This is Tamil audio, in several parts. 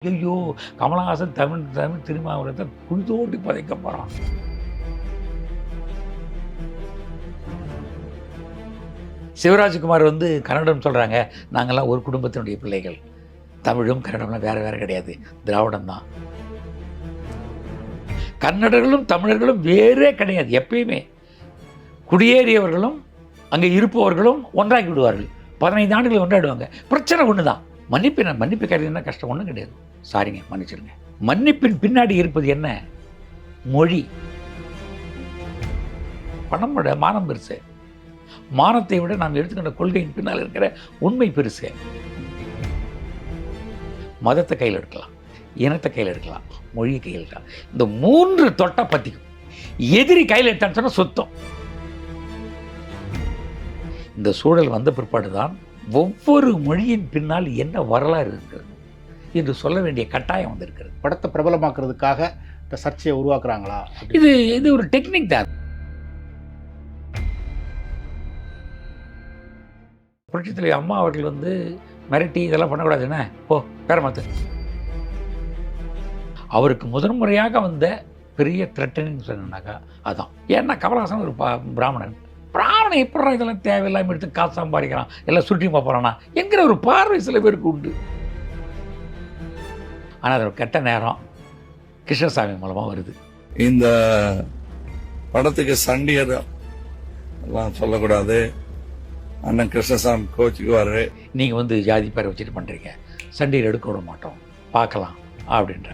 ஐயோ! கமலஹாசன் தமிழ் திருமாவளவத்தை குழி தோண்டி புதைக்க போறான். சிவராஜ்குமார் வந்து கன்னடம் சொல்றாங்க. நாங்கெல்லாம் ஒரு குடும்பத்தினுடைய பிள்ளைகள். தமிழும் கன்னடம்லாம் வேற வேற கிடையாது. திராவிடம் தான். கன்னடர்களும் தமிழர்களும் வேறே கிடையாது எப்பயுமே. குடியேறியவர்களும் அங்கே இருப்பவர்களும் ஒன்றாகி விடுவார்கள். 15 ஆண்டுகள் ஒன்றாடுவாங்க. பிரச்சனை ஒன்று தான். மன்னிப்பு கருதுனா கஷ்டம் ஒன்றும் கிடையாது. சாரிங்க, மன்னிச்சிடுங்க. மன்னிப்பின் பின்னாடி இருப்பது என்ன? மொழி. பணம் விட மானம் பெருசு. மானத்தை விட நாம் எடுத்துக்கின்ற கொள்கையின் பின்னால் இருக்கிற உண்மை பெருசு. மதத்தை கையில் எடுக்கலாம், இனத்தை கையில் எடுக்கலாம், மொழியை கையில் எடுக்கலாம். இந்த 3 தொட்டா பத்திக்கும். எதிரி கையில் எடுத்தான்னு சொன்னால் சுத்தம். இந்த சூழல் வந்த பிற்பாடு தான் ஒவ்வொரு மொழியின் பின்னால் என்ன வரலாறு இருக்கிறது என்று சொல்ல வேண்டிய கட்டாயம் வந்திருக்கிறது. படத்தை பிரபலமாக்குறதுக்காக இந்த சர்ச்சையை உருவாக்குறாங்களா? இது ஒரு டெக்னிக் தான். புரட்சித் தலைவர் அம்மா அவர்கள் வந்து மிரட்டி இதெல்லாம் பண்ணக்கூடாது, என்ன ஓ பேர மாத்து. அவருக்கு முதன்முறையாக வந்த பெரிய த்ரெட்டனிங் சொன்னாக்கா அதான். ஏன்னா கமலஹாசன் ஒரு பிராமணன் எப்படா இதெல்லாம் தேவையில்லாமல் எடுத்து காசு சம்பாதிக்கிறான், எல்லாம் சுற்றி போகிறானா என்கிற ஒரு பார்வை சில பேருக்கு உண்டு. ஆனால் அது ஒரு கெட்ட நேரம் கிருஷ்ணசாமி மூலமாக வருது. இந்த படத்துக்கு சண்டியர் எல்லாம் சொல்லக்கூடாது, அண்ணன் கிருஷ்ணசாமி கோச்சுக்குவாரு. நீங்கள் வந்து ஜாதி பேரை வச்சுட்டு பண்ணுறீங்க, சண்டியர் எடுக்க விட மாட்டோம், பார்க்கலாம் அப்படின்ற.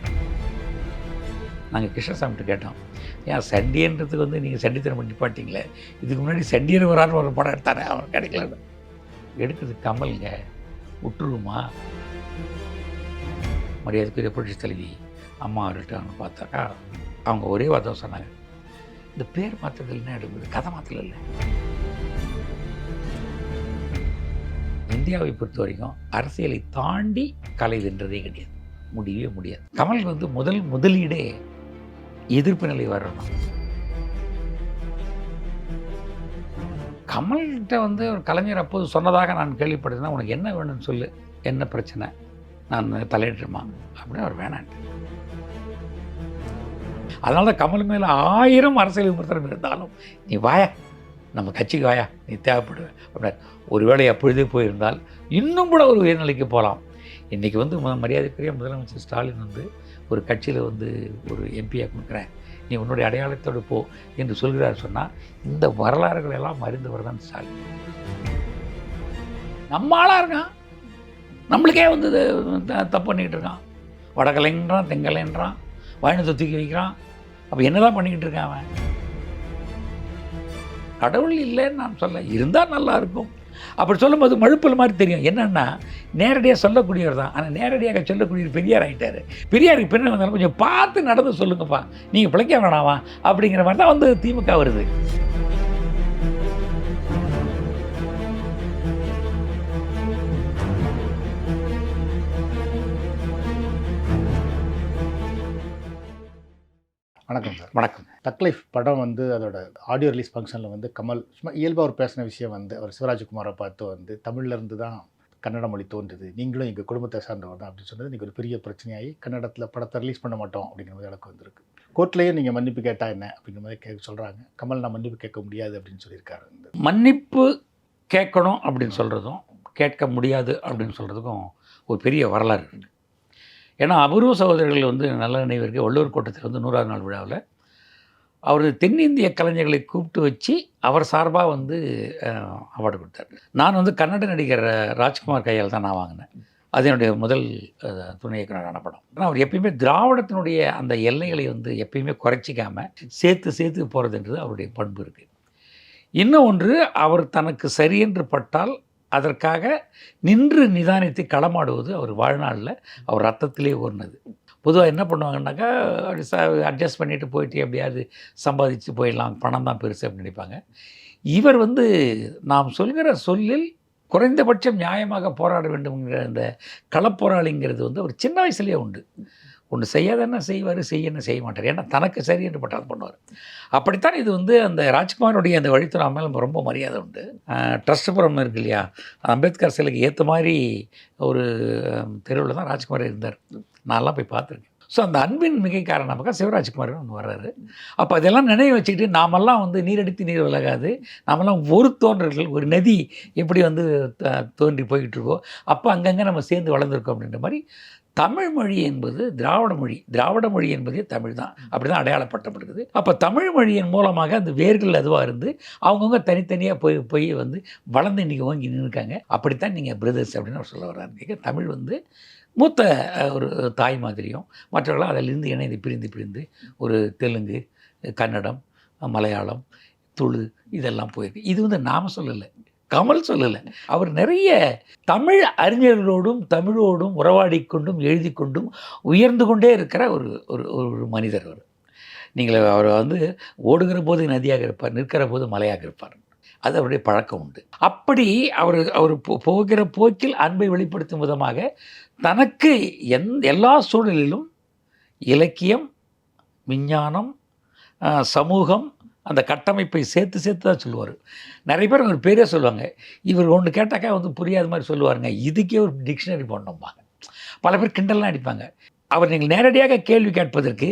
நாங்கள் கிருஷ்ணசாமிகிட்ட கேட்டோம், ஏன் சண்டியன்றதுக்கு வந்து நீங்கள் சண்டித்தனம் பண்ணி பாட்டிங்களே, இதுக்கு முன்னாடி சண்டியர் வரான்னு ஒரு படம் எடுத்தானே, அவன் கிடைக்கல. எடுக்கிறது கமலுங்க, விட்டுருமா? மரியாதைக்குரிய புரட்சி தலைவி அம்மா அவர்கிட்ட அவங்க பார்த்தாக்கா அவங்க ஒரே வார்த்தை சொன்னாங்க, இந்த பேர் மாற்றத்தில் என்ன எடுக்குது, கதை மாற்றல இல்லை. இந்தியாவை பொறுத்த வரைக்கும் அரசியலை தாண்டி கலை வென்றதே கிடையாது, முடியவே முடியாது. கமலுக்கு வந்து முதலீடே எதிர்ப்பு நிலை வரணும். கமல்கிட்ட வந்து ஒரு கலைஞர் அப்போது சொன்னதாக நான் கேள்விப்பட்டேன்னா, உனக்கு என்ன வேணும்னு சொல்லு, என்ன பிரச்சனை, நான் தலையிடுமா அப்படின்னு அவர் வேணான்ட்டு. அதனால தான் கமல் மேலே 1000 அரசியல் விமர்சனம் இருந்தாலும் நீ வாயா, நம்ம கட்சிக்கு வாயா, நீ தேவைப்படுவ அப்படின்னா. ஒருவேளை அப்பொழுதே போயிருந்தால் இன்னும் கூட ஒரு உயர்நிலைக்கு போகலாம். இன்றைக்கி வந்து மரியாதைக்குரிய முதலமைச்சர் ஸ்டாலின் வந்து ஒரு கட்சியில் வந்து ஒரு எம்பியாக கொடுக்குறேன், நீ உன்னுடைய அடையாளத்தோடு போ என்று சொல்கிறார் சொன்னால், இந்த வரலாறுகள் எல்லாம் அறிந்தவர் தான் ஸ்டாலின். நம்ம ஆளாக இருக்கான், நம்மளுக்கே வந்து தப்பு பண்ணிக்கிட்டு இருக்கான். வடகலைன்றான், தெங்கலைன்றான், வாயினத்தை தூக்கி வைக்கிறான். அப்போ என்னதான் பண்ணிக்கிட்டு இருக்கான் அவன்? கடவுள் இல்லைன்னு நான் சொல்ல, இருந்தால் நல்லா இருக்கும். அப்படி சொல்லும்போது மழுப்பல் மாதிரி தெரியும். என்னென்னா நேரடியாக சொல்லக்கூடியவர் தான், ஆனால் நேரடியாக சொல்லக்கூடியவர் பெரியார் ஆகிட்டார். பெரியாருக்கு பின்னால் வந்தாலும் கொஞ்சம் பார்த்து நடந்து சொல்லுங்கப்பா, நீங்கள் பிழைக்க வேணாமா அப்படிங்கிற மாதிரி தான் வந்து திமுக வருது. வணக்கம் சார். வணக்கம். தக் லைஃப் படம் வந்து அதோட ஆடியோ ரிலீஸ் ஃபங்க்ஷனில் வந்து கமல் சும்மா இயல்பாக அவர் பேசின விஷயம் வந்து அவர் சிவராஜ்குமாரை பார்த்து வந்து தமிழ்லேருந்து தான் கன்னட மொழி தோன்றுது, நீங்களும் எங்கள் குடும்பத்தை சார்ந்தவர் தான் அப்படின்னு சொன்னது இன்றைக்கி ஒரு பெரிய பிரச்சனையாகி கன்னடத்தில் படத்தை ரிலீஸ் பண்ண மாட்டோம் அப்படிங்கிற மாதிரி அளவுக்கு வந்திருக்கு. கோர்ட்லேயே நீங்கள் மன்னிப்பு கேட்டால் என்ன அப்படிங்கிற மாதிரி சொல்கிறாங்க. கமல் நான் மன்னிப்பு கேட்க முடியாது அப்படின்னு சொல்லியிருக்காரு. மன்னிப்பு கேட்கணும் அப்படின்னு சொல்கிறதும் கேட்க முடியாது அப்படின்னு சொல்கிறதுக்கும் ஒரு பெரிய வரலாறு இருக்குது. ஏன்னா அபூர்வ சகோதரர்கள் வந்து நல்ல நினைவிற்கு வள்ளுவர் கோட்டத்தில் வந்து 100ஆவது நாள் விழாவில் அவர் தென்னிந்திய கலைஞர்களை கூப்பிட்டு வச்சு அவர் சார்பாக வந்து அவார்டு கொடுத்தார். நான் வந்து கன்னட நடிகர் ராஜ்குமார் கையால் தான் நான் வாங்கினேன். அது என்னுடைய முதல் துணை இயக்குனரான படம். ஆனால் அவர் எப்பயுமே திராவிடத்தினுடைய அந்த எல்லைகளை வந்து எப்பயுமே குறைச்சிக்காமல் சேர்த்து போகிறதுன்றது அவருடைய பண்பு இருக்குது. இன்னும் ஒன்று, அவர் தனக்கு சரியென்று பட்டால் அதற்காக நின்று நிதானித்து களமாடுவது அவர் வாழ்நாளில் அவர் ரத்தத்திலே ஓடினது. பொதுவாக என்ன பண்ணுவாங்கன்னாக்கா, அப்படி அட்ஜஸ்ட் பண்ணிவிட்டு போயிட்டு எப்படியாவது சம்பாதிச்சு போயிடலாம், பணம் தான் பெருசு அப்படின்னு நினைப்பாங்க. இவர் வந்து நாம் சொல்கிற சொல்லில் குறைந்தபட்சம் நியாயமாக போராட வேண்டும்ங்கிற அந்த களப்போராளிங்கிறது வந்து அவர் சின்ன வயசுலேயே உண்டு. ஒன்று செய்யாதன்னா செய்வார், செய்யன்னு செய்ய மாட்டார். ஏன்னா தனக்கு சரி என்று பட்டால் பண்ணுவார். அப்படித்தான் இது வந்து அந்த ராஜ்குமாரோடைய அந்த வழித்துறை மேலே நம்ம ரொம்ப மரியாதை உண்டு. ட்ரஸ்ட்புரம் இருக்கு இல்லையா, அம்பேத்கர் சிலைக்கு ஏற்ற மாதிரி ஒரு தெருவில் தான் ராஜ்குமார் இருந்தார். நான்லாம் போய் பார்த்துருக்கேன். ஸோ அந்த அன்பின் மிகை காரணமாக சிவராஜ்குமார்னு ஒன்று வர்றாரு. அப்போ அதெல்லாம் நினைவு வச்சுக்கிட்டு நாமெல்லாம் வந்து நீரடித்து நீர் விலகாது, நாமெல்லாம் ஒரு தோன்றல்கள், ஒரு நதி எப்படி வந்து தோன்றி போய்கிட்டு இருக்கோ அப்போ அங்கங்கே நம்ம சேர்ந்து வளர்ந்துருக்கோம் அப்படின்ற மாதிரி தமிழ் மொழி என்பது திராவிட மொழி, திராவிட மொழி என்பதே தமிழ் தான், அப்படி தான் அடையாளப்படுத்தப்படுகிறது. அப்போ தமிழ் மொழியின் மூலமாக அந்த வேர்கள் அதுவாக இருந்து அவங்கவுங்க தனித்தனியாக போய் வந்து வளர்ந்து இன்றைக்கி ஓங்கி நின்றுருக்காங்க. அப்படித்தான் நீங்கள் பிரதர்ஸ் அப்படின்னு சொல்ல வர்றாங்க. தமிழ் வந்து மூத்த ஒரு தாய் மாதிரியும் மற்றவர்களாம் அதிலிருந்து இணைந்து பிரிந்து ஒரு தெலுங்கு, கன்னடம், மலையாளம், துளு இதெல்லாம் போயிருக்கு. இது வந்து நாம் சொல்லலை, கமல் சொல்லலை. அவர் நிறைய தமிழ் அறிஞர்களோடும் தமிழோடும் உறவாடி கொண்டும் எழுதி கொண்டும் உயர்ந்து கொண்டே இருக்கிற ஒரு ஒரு ஒரு மனிதர் அவர். நீங்கள் அவர் வந்து ஓடுகிற போது நதியாக இருப்பார், நிற்கிற போது மலையாக இருப்பார். அது அவருடைய பழக்கம் உண்டு. அப்படி அவர் போகிற போக்கில் அன்பை வெளிப்படுத்தும் விதமாக தனக்கு எல்லா சூழலிலும் இலக்கியம், விஞ்ஞானம், சமூகம் அந்த கட்டமைப்பை சேர்த்து தான் சொல்லுவார். நிறைய பேர் ஒரு பேரே சொல்லுவாங்க, இவர் ஒன்று கேட்டாக்கா வந்து புரியாத மாதிரி சொல்லுவாருங்க, இதுக்கே ஒரு டிக்ஷனரி பண்ணோம்பாங்க. பல பேர் கிண்டல்லாம் அடிப்பாங்க. அவர் நீங்கள் நேரடியாக கேள்வி கேட்பதற்கு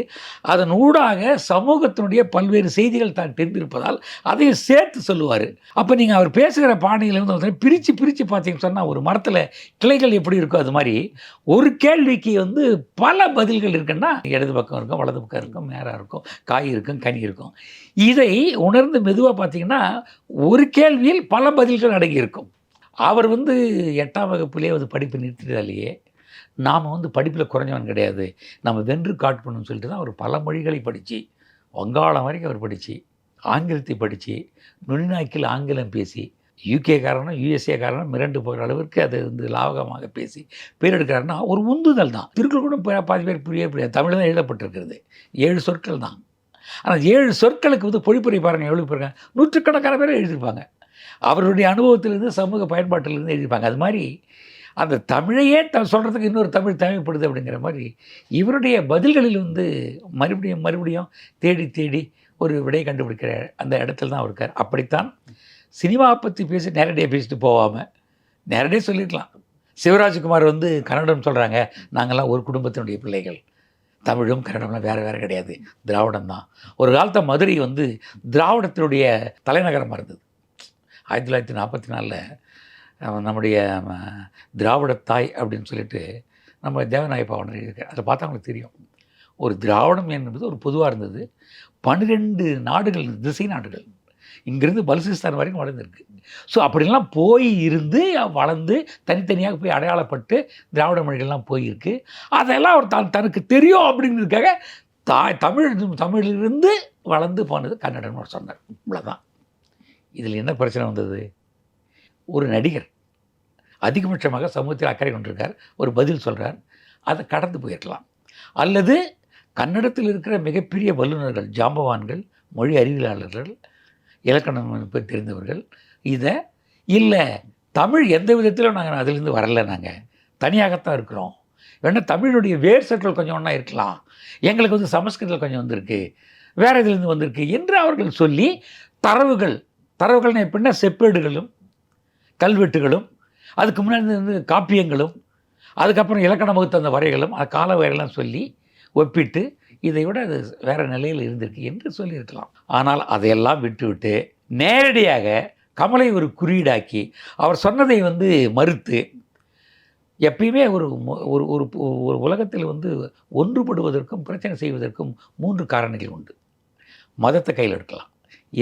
அதன் ஊடாக சமூகத்தினுடைய பல்வேறு செய்திகள் தான் தெரிந்திருப்பதால் அதையும் சேர்த்து சொல்லுவார். அப்போ நீங்கள் அவர் பேசுகிற பாணியில் வந்து பிரித்து பார்த்தீங்கன்னு சொன்னால் ஒரு மரத்தில் கிளைகள் எப்படி இருக்கோ அது மாதிரி ஒரு கேள்விக்கு வந்து பல பதில்கள் இருக்குன்னா இடது பக்கம் இருக்கும், வலது பக்கம் இருக்கும், நேராக இருக்கும், காய் இருக்கும், கனி இருக்கும். இதை உணர்ந்து மெதுவாக பார்த்தீங்கன்னா ஒரு கேள்வியில் பல பதில்கள் அடங்கி இருக்கும். அவர் வந்து 8ஆம் வகுப்புலேயே வந்து படிப்பு நிறுத்திட்டாலேயே நாம் வந்து படிப்பில் குறைஞ்சவன் கிடையாது, நம்ம வென்று காட்டணும்னு சொல்லிட்டு தான் அவர் பல மொழிகளை படித்து, வங்காளம் வரைக்கும் அவர் படித்து, ஆங்கிலத்தை படித்து, நுண்ணினாக்கில் ஆங்கிலம் பேசி, யூகே காரணம் யூஎஸ்ஏ காரணம் மிரண்டு போகிற அளவிற்கு அதை வந்து லாவகமாக பேசி பேர் எடுக்கிறாருன்னா ஒரு உந்துதல் தான். திருக்குறள் கூட பாதி பேர் புரியாது, தமிழ் தான் எழுதப்பட்டிருக்கிறது, 7 சொற்கள் தான். ஆனால் 7 சொற்களுக்கு வந்து பொழிப்புரை பாருங்கள் எவ்வளோ போயிருக்காங்க, நூற்றுக்கணக்கான பேர் எழுதியிருப்பாங்க. அவருடைய அனுபவத்திலிருந்து சமூக பயன்பாட்டிலிருந்து எழுதியிருப்பாங்க. அது மாதிரி அந்த தமிழையே சொல்கிறதுக்கு இன்னொரு தமிழ் தேவைப்படுது அப்படிங்கிற மாதிரி இவருடைய பதில்களில் வந்து மறுபடியும் தேடி ஒரு விடையை கண்டுபிடிக்கிற அந்த இடத்துல தான் இருக்கார். அப்படித்தான் சினிமா பற்றி நேரடியாக பேசிட்டு போகாமல் நேரடியாக சொல்லியிருக்கலாம். சிவராஜ்குமார் வந்து கன்னடம் சொல்கிறாங்க, நாங்கள்லாம் ஒரு குடும்பத்தினுடைய பிள்ளைகள், தமிழும் கன்னடம்லாம் வேறு கிடையாது, திராவிடம் தான். ஒரு காலத்தை மதுரை வந்து திராவிடத்தினுடைய தலைநகரமாக இருந்தது. 1944 நம்முடைய திராவிட தாய் அப்படின்னு சொல்லிட்டு நம்ம தேவநாய பாவனர் எழுதியிருக்கார். அதை பார்த்தா அவங்களுக்கு தெரியும். ஒரு திராவிடம் என்பது ஒரு பொதுவாக இருந்தது. 12 நாடுகள், திசை நாடுகள், இங்கேருந்து பலுசிஸ்தான் வரைக்கும் வளர்ந்துருக்கு. ஸோ அப்படிலாம் போய் இருந்து வளர்ந்து தனித்தனியாக போய் அடையாளப்பட்டு திராவிட மொழிகள்லாம் போயிருக்கு. அதெல்லாம் அவர் தனக்கு தெரியும் அப்படிங்கிறதுக்காக தமிழிலிருந்து வளர்ந்து போனது கன்னடம்னு சொன்னார். இவ்வளோதான். இதில் என்ன பிரச்சனை வந்தது? ஒரு நடிகர் அதிகபட்சமாக சமூகத்தில் அக்கறை கொண்டிருக்கார், ஒரு பதில் சொல்கிறார், அதை கடந்து போயிருக்கலாம். அல்லது கன்னடத்தில் இருக்கிற மிகப்பெரிய வல்லுநர்கள், ஜாம்பவான்கள், மொழி அறிவியலாளர்கள், இலக்கணம் தெரிந்தவர்கள் இதை இல்லை, தமிழ் எந்த விதத்திலும் நாங்கள் அதிலிருந்து வரலை, நாங்கள் தனியாகத்தான் இருக்கிறோம், வேணால் தமிழுடைய வேர் சொற்கள் கொஞ்சம் ஒன்றா இருக்கலாம், எங்களுக்கு வந்து சமஸ்கிருதத்தில் கொஞ்சம் வந்திருக்கு, வேறு இதிலேருந்து வந்திருக்கு என்று அவர்கள் சொல்லி தரவுகள்னு எப்படின்னா செப்பேடுகளும் கல்வெட்டுகளும், அதுக்கு முன்னாடி வந்து காப்பியங்களும், அதுக்கப்புறம் இலக்கண வகுத்த அந்த வரைகளும், அது கால வரையெல்லாம் சொல்லி ஒப்பிட்டு இதை விட அது வேறு நிலையில் இருந்திருக்கு என்று சொல்லியிருக்கலாம். ஆனால் அதையெல்லாம் விட்டுவிட்டு நேரடியாக கமலை ஒரு குறியீடாக்கி அவர் சொன்னதை வந்து மறுத்து, எப்பயுமே ஒரு ஒரு உலகத்தில் வந்து ஒன்றுபடுவதற்கும் பிரச்சனை செய்வதற்கும் 3 காரணங்கள் உண்டு. மதத்தை கையில் எடுக்கலாம்,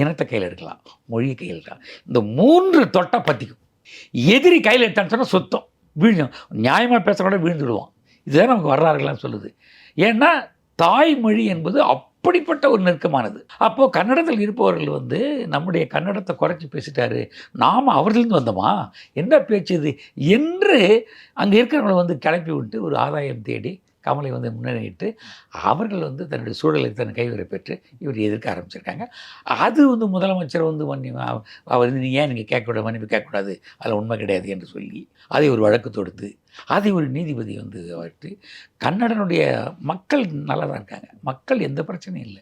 இனத்தை கையில் எடுக்கலாம், மொழியை கையில் எடுக்கலாம். இந்த 3 தொட்டை பற்றிக்கும். எதிரி கையில் எடுத்தான்னு சொன்னால் சுத்தம் வீழ்ந்துடும், நியாயமாக பேசுகிறோட வீழ்ந்துடுவோம். இதுதான் நமக்கு வரலாறுகள்லாம் சொல்லுது. ஏன்னா தாய்மொழி என்பது அப்படிப்பட்ட ஒரு நெருக்கமானது. அப்போது கன்னடத்தில் இருப்பவர்கள் வந்து நம்முடைய கன்னடத்தை குறைச்சி பேசிட்டாரு, நாம் அவர்லேருந்து வந்தோமா, என்ன பேச்சு இது என்று அங்கே இருக்கிறவங்களை வந்து கிளப்பி விட்டு ஒரு ஆதாயம் தேடி கமலை வந்து முன்னணியிட்டு அவர்கள் வந்து தன்னுடைய சூழலை தன் கைவரை பெற்று இவர் எதிர்க்க ஆரம்பிச்சிருக்காங்க. அது வந்து முதலமைச்சர் வந்து அவர் வந்து நீங்கள் கேட்கக்கூடாது, மன்னிப்பு கேட்கக்கூடாது, அதில் உண்மை கிடையாது என்று சொல்லி அதை ஒரு வழக்கு தொடுத்து அதை ஒரு நீதிபதி வந்து அவற்று கன்னடனுடைய மக்கள் நல்லா தான் இருக்காங்க. மக்கள் எந்த பிரச்சனையும் இல்லை.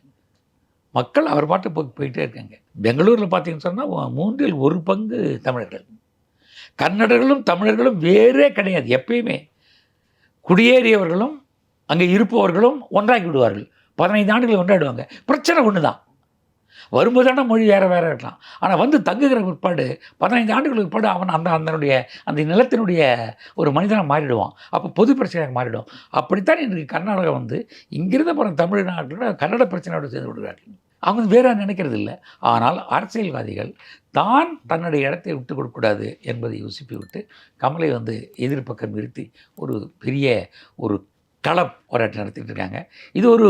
மக்கள் அவர் பாட்டு போயிட்டே இருக்காங்க. பெங்களூரில் பார்த்தீங்கன்னு சொன்னால் 1/3 தமிழர்கள். கன்னடர்களும் தமிழர்களும் வேறே கிடையாது. எப்பயுமே குடியேறியவர்களும் அங்கே இருப்பவர்களும் ஒன்றாகி விடுவார்கள். 15 ஆண்டுகள் ஒன்றாடுவாங்க. பிரச்சனை ஒன்று தான். வரும்போதான மொழி வேறு வேறு இருக்கலாம். ஆனால் வந்து தங்குகிற பிற்பாடு 15 ஆண்டுகளுக்கு பிற்பாடு அவன் அந்த நிலத்தினுடைய ஒரு மனிதனாக மாறிடுவான். அப்போ பொது பிரச்சனையாக மாறிடும். அப்படித்தான் இன்றைக்கு கர்நாடகா வந்து இங்கிருந்து போகிற தமிழ்நாட்டில் கன்னட பிரச்சனையோடு சேர்ந்து விடுகிறார்கள். அவங்க வேற நினைக்கிறது இல்லை. ஆனால் அரசியல்வாதிகள் தான் தன்னுடைய இடத்தை விட்டு கொடுக்கக்கூடாது என்பதை யோசிப்பி விட்டு கமலை வந்து எதிர்ப்பக்கம் நிறுத்தி ஒரு பெரிய ஒரு போராட்டம் நடத்திட்டு இருக்காங்க. இது ஒரு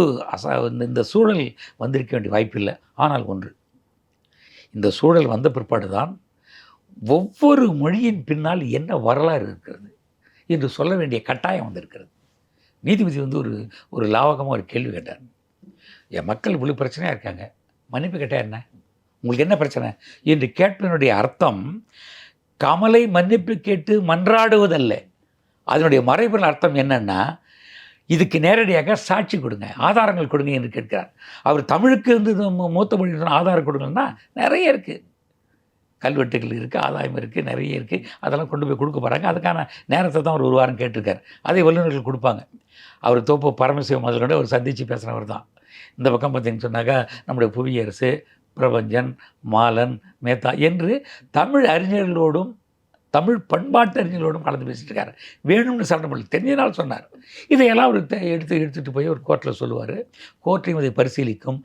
இந்த சூழல் வந்திருக்க வேண்டிய வாய்ப்பில்லை. ஆனால் ஒன்று, இந்த சூழல் வந்த பிற்பாடு தான் ஒவ்வொரு மொழியின் பின்னால் என்ன வரலாறு இருக்கிறது என்று சொல்ல வேண்டிய கட்டாயம் வந்திருக்கிறது. நீதிபதி வந்து ஒரு லாவகமாக ஒரு கேள்வி கேட்டார். என் மக்கள் இவ்வளோ பிரச்சனையாக இருக்காங்க, மன்னிப்பு கேட்டால் என்ன, உங்களுக்கு என்ன பிரச்சனை என்று கேட்பதனுடைய அர்த்தம் கமலை மன்னிப்பு கேட்டு மன்றாடுவதல்ல. அதனுடைய மறைபொருள் அர்த்தம் என்னன்னா, இதுக்கு நேரடியாக சாட்சி கொடுங்க, ஆதாரங்கள் கொடுங்க என்று கேட்கிறார். அவர் தமிழுக்கு வந்து மூத்த மொழி ஆதாரம் கொடுங்கன்னா நிறைய இருக்குது. கல்வெட்டுகள் இருக்குது, ஆதாயம் இருக்குது, நிறைய இருக்குது. அதெல்லாம் கொண்டு போய் கொடுக்க போகிறாங்க. அதுக்கான நேரத்தை தான் ஒரு வாரம் கேட்டிருக்கார். அதை வல்லுநர்கள் கொடுப்பாங்க. அவர் தோப்பு பரமசிவம் முதல்கொண்டு அவர் சந்தித்து பேசுகிறவர் தான். இந்த பக்கம் பார்த்தீங்கன்னு சொன்னாக்கா நம்முடைய புவியரசு, பிரபஞ்சன், மாலன், மேத்தா என்று தமிழ் அறிஞர்களோடும் தமிழ் பண்பாட்டு அறிஞர்களோடும் கலந்து பேசிட்டு இருக்காரு. வேணும்னு சண்டை பண்ணி தெரிஞ்ச சொன்னார். இதையெல்லாம் அவர் எடுத்துகிட்டு போய் ஒரு கோர்ட்டில் சொல்லுவார். கோர்ட்டையும் அதை பரிசீலிக்கும்.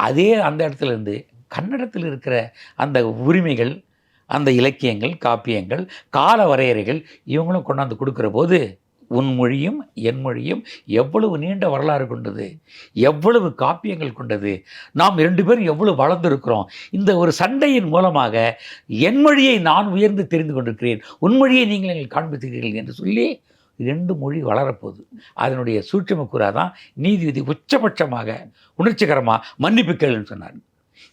அதே அந்த இடத்துல இருந்து கன்னடத்தில் இருக்கிற அந்த உரிமைகள், அந்த இலக்கியங்கள், காப்பியங்கள், கால வரையறைகள் இவங்களும் கொண்டாந்து கொடுக்குற போது உன் மொழியும் என் மொழியும் எவ்வளவு நீண்ட வரலாறு கொண்டது, எவ்வளவு காப்பியங்கள் கொண்டது, நாம் 2 பேரும் எவ்வளவு வளர்ந்துருக்கிறோம். இந்த ஒரு சண்டையின் மூலமாக என் மொழியை நான் உயர்ந்து தெரிந்து கொண்டிருக்கிறேன், உன் மொழியை நீங்கள் எங்களுக்கு காண்பித்துக்கிறீர்கள் என்று சொல்லி 2 மொழி வளரப்போகுது. அதனுடைய சூட்சுமக்கூறாக தான் நீதிபதி உச்சபட்சமாக உணர்ச்சிகரமாக மன்னிப்பு கேளுன்னு சொன்னார்.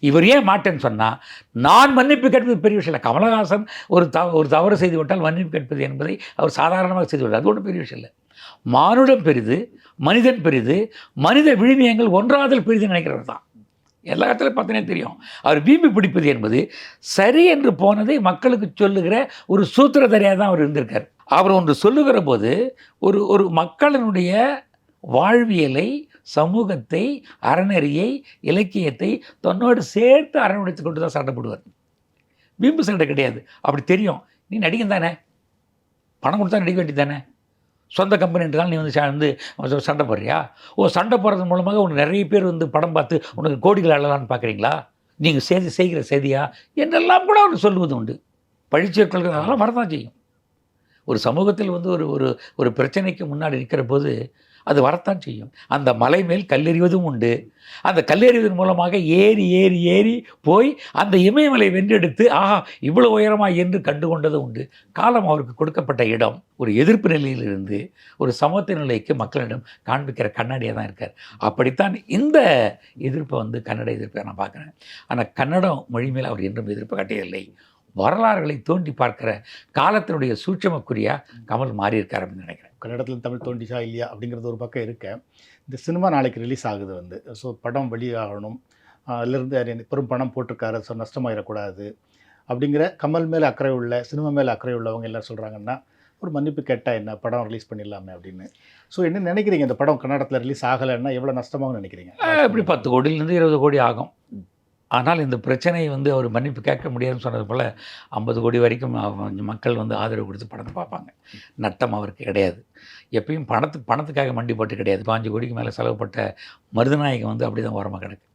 இவர் ஏன் மாட்டேன்னு சொன்னால், நான் மன்னிப்பு கேட்பது பெரிய விஷயம் இல்லை. கமலஹாசன் ஒரு தவறு செய்து விட்டால் மன்னிப்பு கேட்பது என்பதை அவர் சாதாரணமாக செய்து விட்டார். அது ஒன்றும் பெரிய விஷயம் இல்லை. மானுடம் பெரிது, மனிதன் பெரிது, மனித விழுமியங்கள் ஒன்றாதல் பெரிதுன்னு நினைக்கிறவர் தான். எல்லா இடத்துலையும் பார்த்தீங்கன்னா தெரியும். அவர் வீம்பு பிடிப்பது என்பது சரி என்று போனதை மக்களுக்கு சொல்லுகிற ஒரு சூத்திரதாரியாக தான் அவர் இருந்திருக்கார். அவர் ஒன்று சொல்லுகிற போது ஒரு மக்களினுடைய வாழ்வியலை, சமூகத்தை, அறநெறியை, இலக்கியத்தை தன்னோடு சேர்த்து அரவணைத்து கொண்டு தான் சண்டை போடுவார். வீம்பு சண்டை கிடையாது. அப்படி தெரியும், நீ நடிகன் தானே, பணம் கொடுத்தா நடிக்க வேண்டியது தானே, சொந்த கம்பெனின்றதால் நீ வந்து சண்டை போடுறியா? சண்டை போடுறது மூலமாக உனக்கு நிறைய பேர் வந்து படம் பார்த்து உனக்கு கோடிகள் அழலான்னு பார்க்குறீங்களா? நீங்கள் செய்கிற செய்தியா என்றெல்லாம் கூட அவர் சொல்லுவது உண்டு. பழிச்சொற்கள் அதெல்லாம் வரதான் செய்யும். ஒரு சமூகத்தில் வந்து ஒரு பிரச்சனைக்கு முன்னாடி நிற்கிற போது அது வரத்தான் செய்யும். அந்த மலை மேல் கல்லெறிவதும் உண்டு. அந்த கல்லெறிவதன் மூலமாக ஏறி ஏறி ஏறி போய் அந்த இமயமலை வென்றெடுத்து இவ்வளோ உயரமா என்று கண்டுகொண்டதும் உண்டு. காலம் அவருக்கு கொடுக்கப்பட்ட இடம் ஒரு எதிர்ப்பு நிலையிலிருந்து ஒரு சமத்துவ நிலைக்கு மக்களிடம் காண்பிக்கிற கண்ணாடியாக தான் இருக்கார். அப்படித்தான் இந்த எதிர்ப்பை வந்து கன்னட எதிர்ப்பை நான் பார்க்குறேன். ஆனால் கன்னடம் மொழி மேல் அவர் என்றும் எதிர்ப்பு கட்டியதில்லை. வரலாறுகளை தோண்டி பார்க்கிற காலத்தினுடைய சூட்சமக்குறியாக கமல் மாறியிருக்கார் அப்படின்னு நினைக்கிறேன். கன்னடத்தில் தமிழ் தோண்டிச்சா இல்லையா அப்படிங்கிறது ஒரு பக்கம் இருக்க, இந்த சினிமா நாளைக்கு ரிலீஸ் ஆகுது வந்து, ஸோ படம் வெளியாகணும், அதிலிருந்து பெரும் பணம் போட்டிருக்காரு, ஸோ நஷ்டமாயிடக்கூடாது அப்படிங்கிற கமல் மேலே அக்கறை உள்ள, சினிமா மேலே அக்கறை உள்ளவங்க எல்லாம் சொல்கிறாங்கன்னா, ஒரு மன்னிப்பு கேட்டால் என்ன, படம் ரிலீஸ் பண்ணிடலாமே அப்படின்னு. ஸோ என்ன நினைக்கிறீங்க, இந்த படம் கன்னடத்தில் ரிலீஸ் ஆகலைன்னா எவ்வளோ நஷ்டமாகும்னு நினைக்கிறீங்க? எப்படி 10 கோடியிலேருந்து 20 கோடி ஆகும். ஆனால் இந்த பிரச்சனையை வந்து அவர் மன்னிப்பு கேட்க முடியாதுன்னு சொன்னது போல் 50 கோடி வரைக்கும் மக்கள் வந்து ஆதரவு கொடுத்து படத்தை பார்ப்பாங்க. நட்டம் அவருக்கு கிடையாது. எப்பயும் பணத்துக்காக மண்டி போட்டு கிடையாது. 5 கோடிக்கு மேலே செலவுப்பட்ட மருதநாயகம் வந்து அப்படி தான் ஓரமாக கிடக்கு.